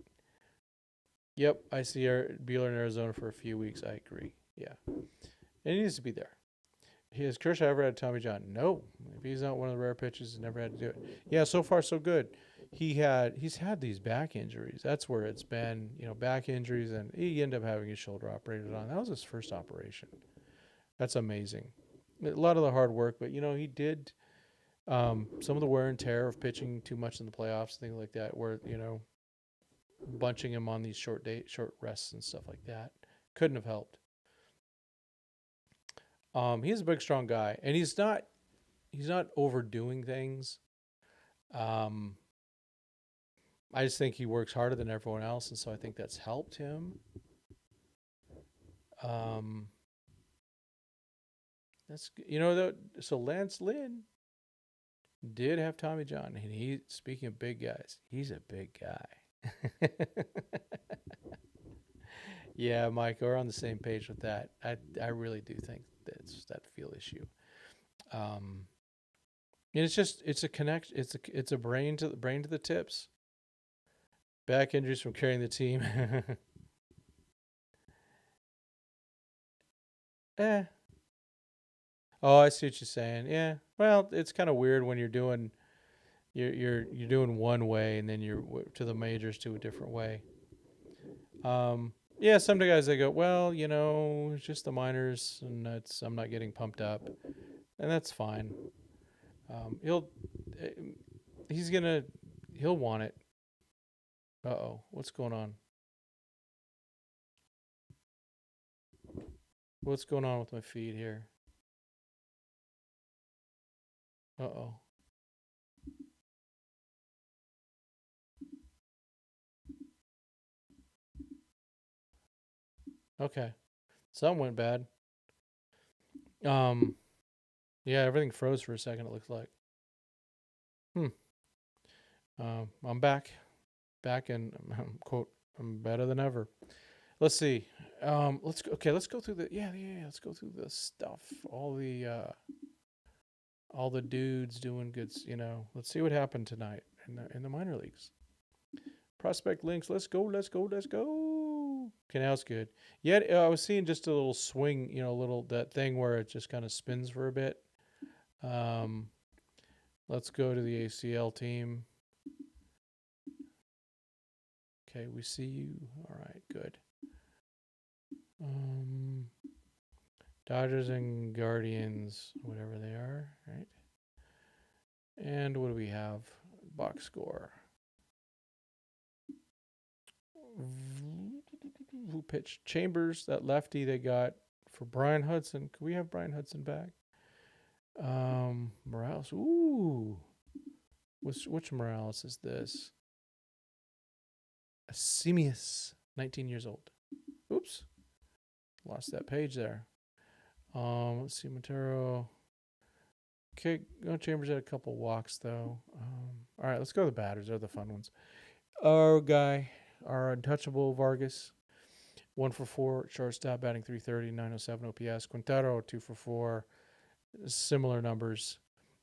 Yep, I see Bueller in Arizona for a few weeks. I agree. Yeah. And he needs to be there. Has Kershaw ever had Tommy John? No. If he's not one of the rare pitchers, he's never had to do it. Yeah, so far so good. He's had these back injuries. That's where it's been, back injuries, and he ended up having his shoulder operated on. That was his first operation. That's amazing. A lot of the hard work, but he did some of the wear and tear of pitching too much in the playoffs, things like that, where bunching him on these short rests and stuff like that couldn't have helped. He's a big, strong guy, and he's not overdoing things. I just think he works harder than everyone else, and so I think that's helped him. So Lance Lynn did have Tommy John, and speaking of big guys, he's a big guy. Yeah, Mike, we're on the same page with that. I really do think that's that feel issue. And it's a connect. It's a brain to the tips. Back injuries from carrying the team. Oh, I see what you're saying. Yeah. Well, it's kind of weird when you're doing one way and then you're to the majors to a different way. Yeah, some guys they go, well, it's just the minors, and I'm not getting pumped up, and that's fine. He'll want it. What's going on? What's going on with my feed here? Okay. Something went bad. Yeah, everything froze for a second, it looks like. I'm back and quote, I'm better than ever. Let's see. Let's go. Okay, let's go through the let's go through the stuff. All the dudes doing good. Let's see what happened tonight in the minor leagues. Prospect links. Let's go. Let's go. Let's go. Canal's good. Yeah, I was seeing just a little swing. That thing where it just kind of spins for a bit. Let's go to the ACL team. Okay, we see you. All right, good. Dodgers and Guardians, whatever they are, right? And what do we have? Box score. Who pitched? Chambers, that lefty they got for Brian Hudson. Could we have Brian Hudson back? Morales. Ooh. Which Morales is this? Asimius, 19 years old. Oops. Lost that page there. Let's see, Montero. Okay, Chambers had a couple walks though. All right, let's go to the batters. They're the fun ones. Our untouchable Vargas, 1 for 4, shortstop, batting .330, 907 OPS. Quintero, 2 for 4, similar numbers.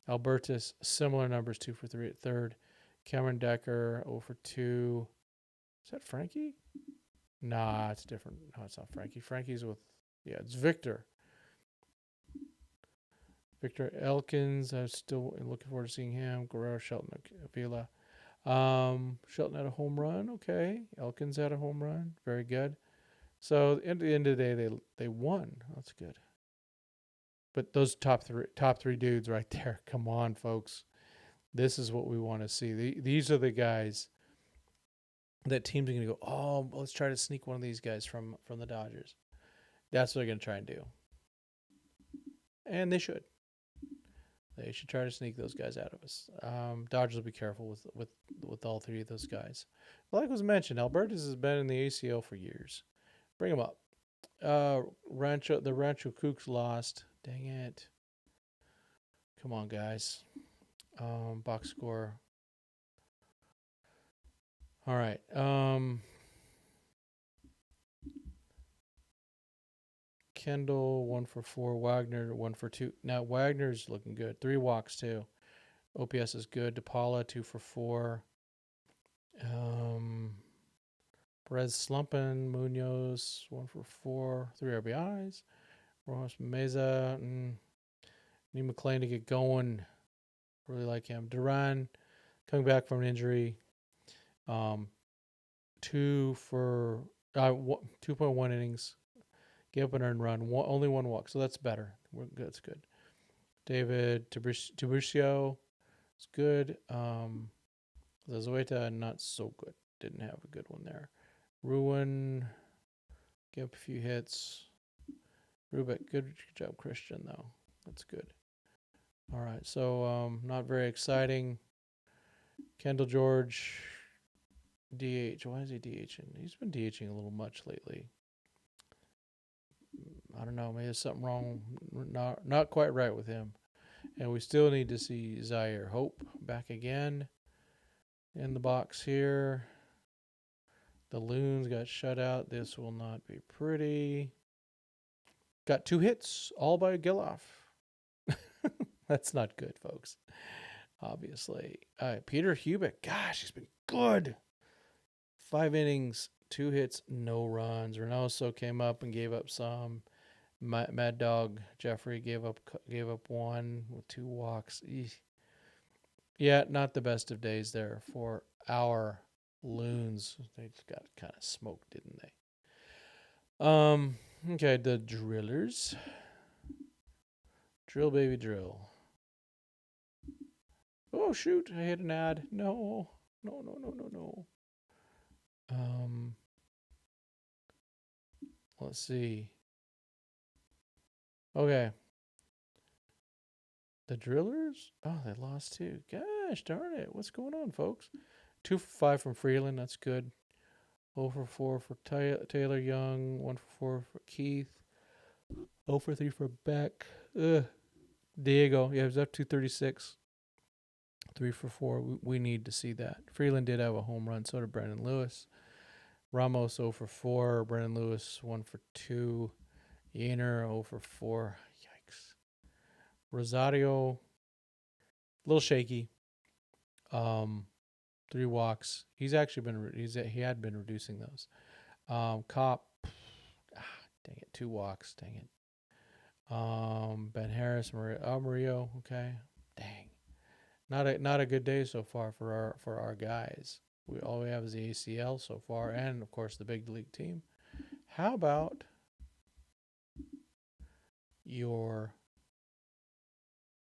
Albertus, similar numbers, 2 for 3 at third. Cameron Decker, 0 for 2. Is that Frankie? Nah, it's different. No, it's not Frankie. Frankie's with, it's Victor. Victor Elkins, I'm still looking forward to seeing him. Guerrero, Shelton, Avila. Shelton had a home run. Okay. Elkins had a home run. Very good. So at the end of the day, they won. That's good. But those top three dudes right there. Come on, folks. This is what we want to see. These are the guys that teams are going to go, oh, let's try to sneak one of these guys from the Dodgers. That's what they're going to try and do. And they should. They should try to sneak those guys out of us. Dodgers will be careful with all three of those guys. But like was mentioned, Albertus has been in the ACL for years. Bring him up. The Rancho Kooks lost. Dang it. Come on, guys. Box score. All right. Kendall, 1 for 4. Wagner, 1 for 2. Now, Wagner's looking good. 3 walks, too. OPS is good. DePaula, 2 for 4. Perez slumping. Munoz, 1 for 4. 3 RBIs. Rojas Meza. Need McClain to get going. Really like him. Duran, coming back from an injury. 2.1 innings. Gave up an earned run. Only 1 walk, so that's better. That's good. David Tiburcio is good. Zazueta, not so good. Didn't have a good one there. Ruin, gave up a few hits. Rubik, good job, Christian, though. That's good. All right, so not very exciting. Kendall George, DH. Why is he DHing? He's been DHing a little much lately. I don't know. Maybe there's something wrong, not quite right with him. And we still need to see Zaire Hope back again in the box here. The Loons got shut out. This will not be pretty. Got 2 hits, all by Giloff. That's not good, folks. Obviously. Peter Hubick. Gosh, he's been good. 5 innings, 2 hits, no runs. Reynoso came up and gave up some. Mad Dog Jeffrey gave up 1 with 2 walks. Eesh. Yeah, not the best of days there for our Loons. They got kind of smoked, didn't they? Okay, the Drillers. Drill, baby, drill. Oh, shoot. I hit an ad. No. Let's see. Okay. The Drillers? Oh, they lost too. Gosh darn it. What's going on, folks? 2 for 5 from Freeland. That's good. 0 for 4 for Taylor Young. 1 for 4 for Keith. 0 for 3 for Beck. Diego. Yeah, he was up 236. 3 for 4. We need to see that. Freeland did have a home run. So did Brandon Lewis. Ramos 0 for 4. Brendan Lewis 1 for 2. Yaner 0 for 4. Yikes. Rosario, a little shaky. 3 walks. He's actually been he had been reducing those. Cop, dang it, 2 walks. Dang it. Ben Harris, Murillo. Okay, dang. Not a good day so far for our guys. All we have is the ACL so far, and of course the big league team. How about your?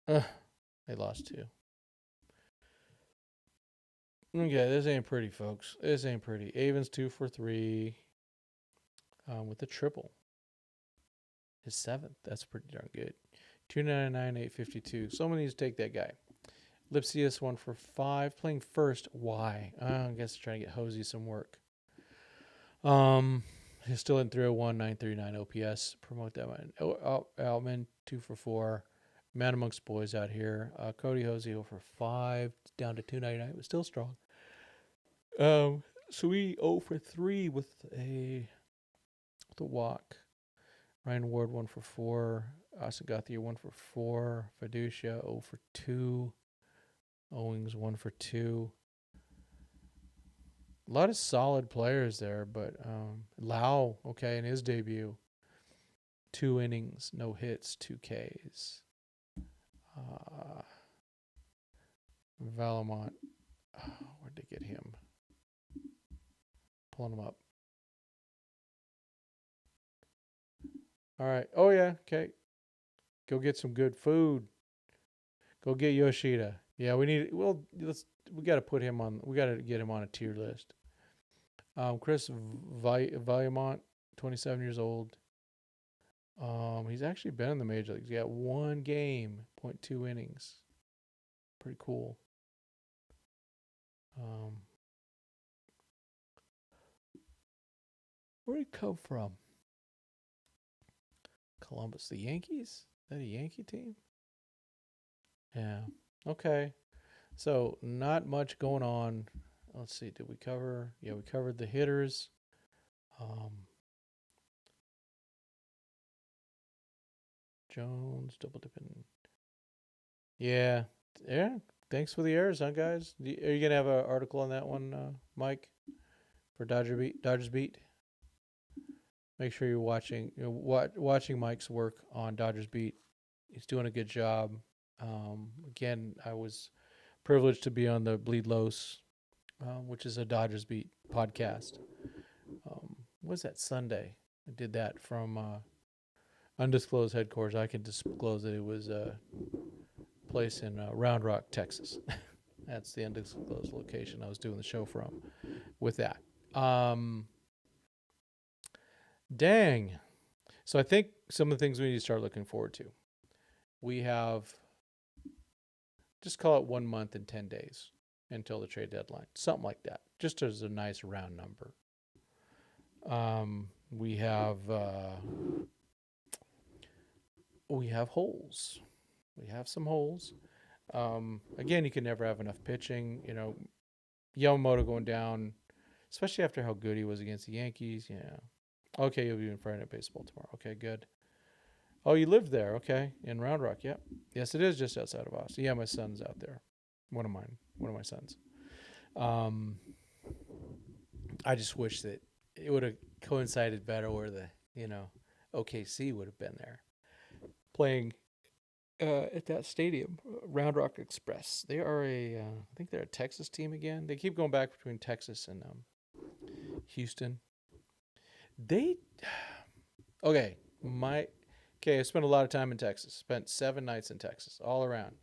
They lost 2. Okay, this ain't pretty, folks. This ain't pretty. Avens 2 for 3, with a triple. His 7th. That's pretty darn good. 299, 852. Someone needs to take that guy. Lipsius 1 for 5. Playing first. Why? I guess trying to get Hosey some work. He's still in 301, 939 OPS. Promote that one. Altman 2 for 4. Man amongst boys out here. Cody Hosey 0 for 5. Down to 299, but still strong. So we 0 for 3 with a walk. Ryan Ward 1 for 4. Asagathia 1 for 4. Fiducia 0 for 2. Owings 1 for 2. A lot of solid players there, but Lau, okay, in his debut, 2 innings, no hits, 2 Ks. Valamont, where'd they get him? Pulling him up. All right. Oh yeah. Okay. Go get some good food. Go get Yoshida. Yeah, we got to put him on. We got to get him on a tier list. Chris Vaillamont, 27 years old. He's actually been in the major leagues. He got 1 game, 0.2 innings. Pretty cool. Where'd he come from? Columbus, the Yankees? Is that a Yankee team? Yeah. Okay. So not much going on. Let's see. Did we cover? Yeah, we covered the hitters. Jones, double dipping. Yeah. Yeah. Thanks for the errors, huh, guys? Are you gonna have an article on that one, Mike, for Dodgers Beat? Make sure you're watching Mike's work on Dodgers Beat. He's doing a good job. Again, I was privileged to be on the Bleed Los, which is a Dodgers Beat podcast. What was that Sunday? I did that from undisclosed headquarters. I can disclose that it was a place in Round Rock, Texas. That's the undisclosed location I was doing the show from with that. Dang. So I think some of the things we need to start looking forward to. We have, just call it 1 month and 10 days until the trade deadline. Something like that. Just as a nice round number. We have holes. We have some holes. Again, you can never have enough pitching. You know, Yamamoto going down, especially after how good he was against the Yankees. Yeah. Okay, you'll be in Friday Night Baseball tomorrow. Okay, good. Oh, you live there. Okay, in Round Rock. Yep. Yes, it is just outside of Austin. Yeah, my son's out there. One of my sons. I just wish that it would have coincided better where the, OKC would have been there playing at that stadium, Round Rock Express. They are I think they're a Texas team again. They keep going back between Texas and Houston. I spent a lot of time in Texas. Spent 7 nights in Texas, all around.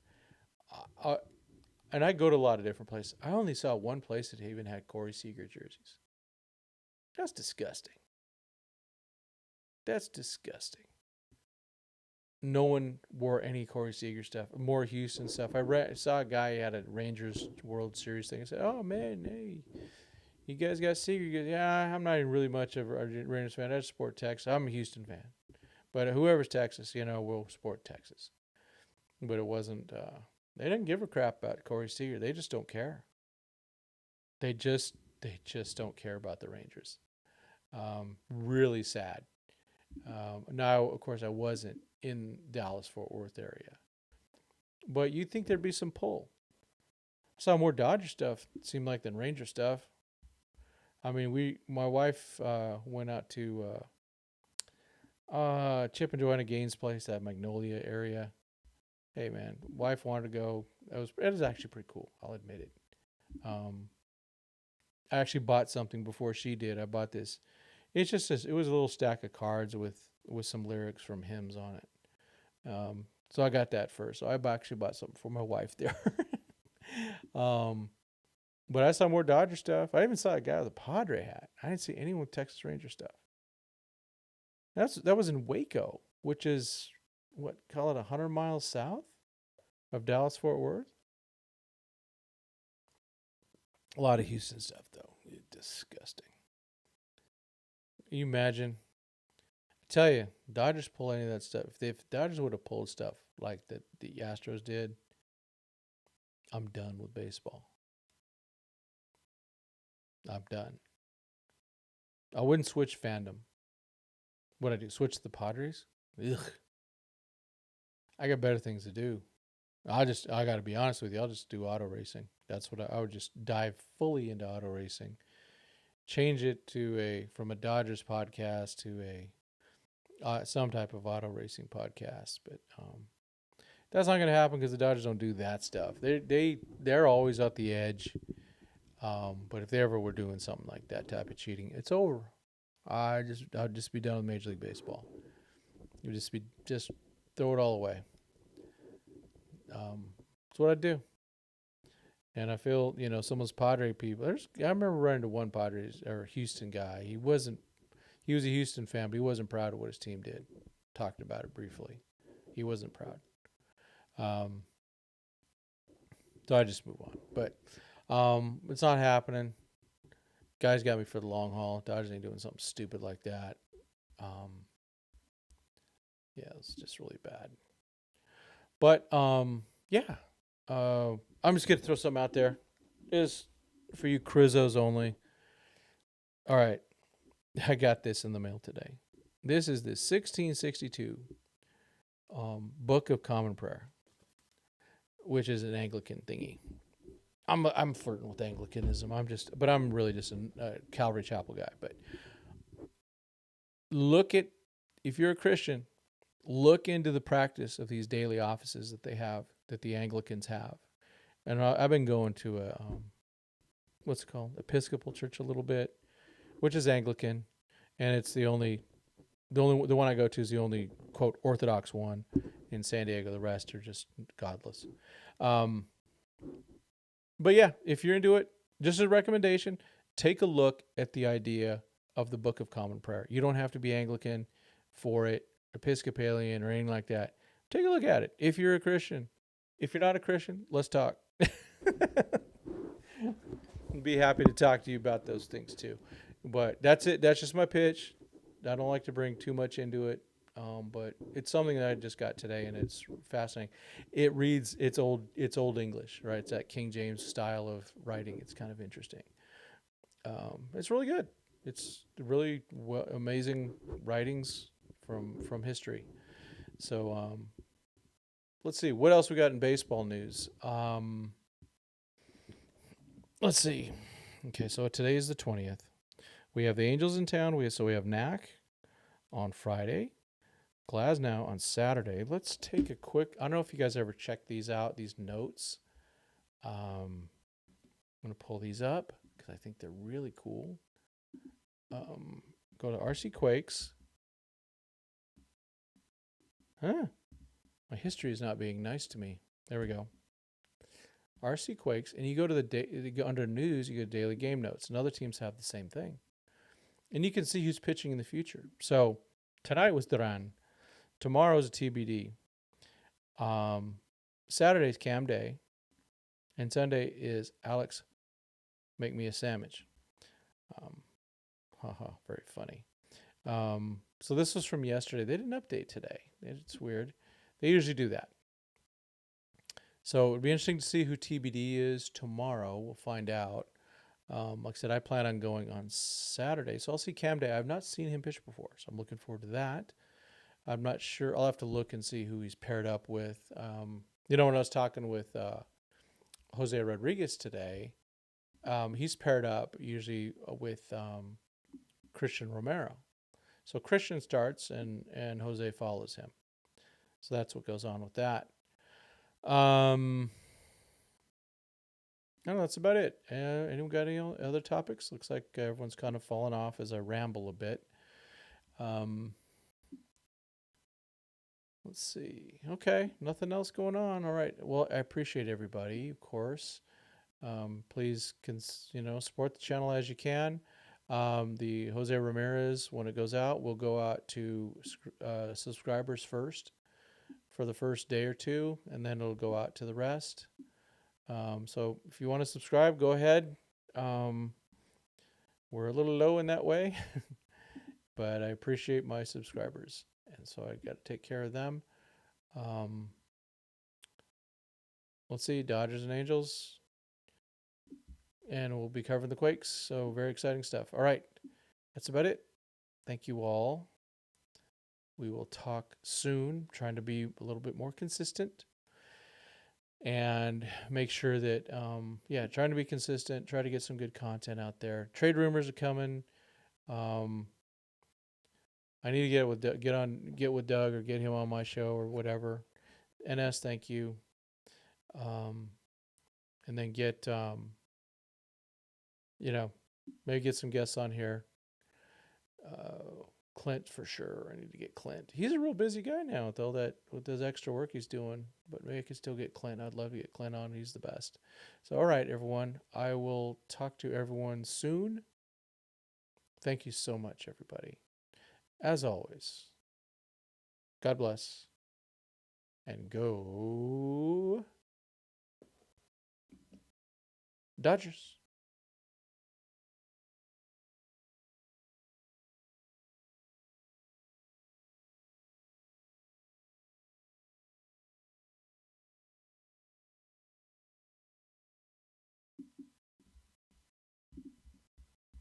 And I go to a lot of different places. I only saw one place that even had Corey Seager jerseys. That's disgusting. That's disgusting. No one wore any Corey Seager stuff, more Houston stuff. I saw a guy at a Rangers World Series thing. I said, "Oh man, hey, you guys got Seager?" He goes, "Yeah, I'm not even really much of a Rangers fan. I just support Texas. I'm a Houston fan, but whoever's Texas, we'll support Texas." But it wasn't. They didn't give a crap about Corey Seager. They just don't care. They just they just don't care about the Rangers. Really sad. Now, of course, I wasn't in Dallas-Fort Worth area, but you'd think there'd be some pull. Saw more Dodger stuff, it seemed like, than Ranger stuff. I mean, my wife went out to Chip and Joanna Gaines' place, that Magnolia area. Hey, man, wife wanted to go. It was actually pretty cool. I'll admit it. I actually bought something before she did. I bought this. It's just this, it was a little stack of cards with some lyrics from hymns on it. So I got that first. So I actually bought something for my wife there. But I saw more Dodger stuff. I even saw a guy with a Padre hat. I didn't see anyone with Texas Ranger stuff. That was in Waco, which is call it 100 miles south of Dallas Fort Worth. A lot of Houston stuff though. Disgusting. You imagine? I tell you, Dodgers pull any of that stuff. If Dodgers would have pulled stuff like the Astros did, I'm done with baseball. I'm done. I wouldn't switch fandom. What'd I do? Switch to the Padres? Ugh. I got better things to do. I got to be honest with you. I'll just do auto racing. That's what I would just dive fully into auto racing. Change it from a Dodgers podcast to some type of auto racing podcast. But that's not going to happen because the Dodgers don't do that stuff. They're always at the edge. But if they ever were doing something like that type of cheating, it's over. I'd just be done with Major League Baseball. It would just throw it all away. That's what I'd do. And I feel, some of those Padre people. I remember running into one Padres or Houston guy. He was a Houston fan, but he wasn't proud of what his team did. Talked about it briefly. He wasn't proud. So I just move on. But it's not happening. Guys got me for the long haul. Dodgers ain't doing something stupid like that. Yeah, it's just really bad. But yeah. I'm just gonna throw something out there. Is for you Crizzos only. All right. I got this in the mail today. This is the 1662 Book of Common Prayer, which is an Anglican thingy. I'm flirting with Anglicanism. I'm really just a Calvary Chapel guy. But if you're a Christian, look into the practice of these daily offices that they have, that the Anglicans have. And I've been going to a what's it called, Episcopal church a little bit, which is Anglican, and it's the one I go to is the only quote Orthodox one in San Diego. The rest are just godless. But yeah, if you're into it, just a recommendation, take a look at the idea of the Book of Common Prayer. You don't have to be Anglican for it, Episcopalian, or anything like that. Take a look at it if you're a Christian. If you're not a Christian, let's talk. I'd be happy to talk to you about those things too. But that's it. That's just my pitch. I don't like to bring too much into it. But it's something that I just got today, and it's fascinating. It reads, it's old English, right? It's that King James style of writing. It's kind of interesting. It's really good. It's really amazing writings from history. So let's see what else we got in baseball news. Let's see. Okay, so today is the 20th. We have the Angels in town. We have NAC on Friday. Glasnow on Saturday. Let's take a quick. I don't know if you guys ever check these out, these notes. I'm going to pull these up because I think they're really cool. Go to RC Quakes. Huh. My history is not being nice to me. There we go. RC Quakes. And you go to under news, you go to daily game notes. And other teams have the same thing. And you can see who's pitching in the future. So tonight was Duran. Tomorrow's a TBD. Saturday's Cam Day. And Sunday is Alex Make Me a Sandwich. Very funny. So this was from yesterday. They didn't update today. It's weird. They usually do that. So it'd be interesting to see who TBD is tomorrow. We'll find out. Like I said, I plan on going on Saturday, so I'll see Cam Day. I've not seen him pitch before, so I'm looking forward to that. I'm not sure. I'll have to look and see who he's paired up with. When I was talking with Jose Rodriguez today, he's paired up usually with Christian Romero. So Christian starts and Jose follows him. So that's what goes on with that. No, that's about it. Anyone got any other topics? Looks like everyone's kind of fallen off as I ramble a bit. Let's see. Okay, nothing else going on. All right. Well, I appreciate everybody, of course. Please, support the channel as you can. The Jose Ramirez, when it goes out, will go out to subscribers first for the first day or two, and then it'll go out to the rest. So if you want to subscribe, go ahead. We're a little low in that way, but I appreciate my subscribers, and so I got to take care of them. Let's see, Dodgers and Angels, and we'll be covering the Quakes, so very exciting stuff. All right, that's about it. Thank you all. We will talk soon, trying to be a little bit more consistent and make sure that, trying to be consistent, try to get some good content out there. Trade rumors are coming. I need to get with Doug or get him on my show or whatever. NS, thank you. And then get, maybe get some guests on here. Clint for sure. I need to get Clint. He's a real busy guy now with his extra work he's doing, but maybe I can still get Clint. I'd love to get Clint on. He's the best. So, all right, everyone. I will talk to everyone soon. Thank you so much, everybody. As always, God bless and go Dodgers.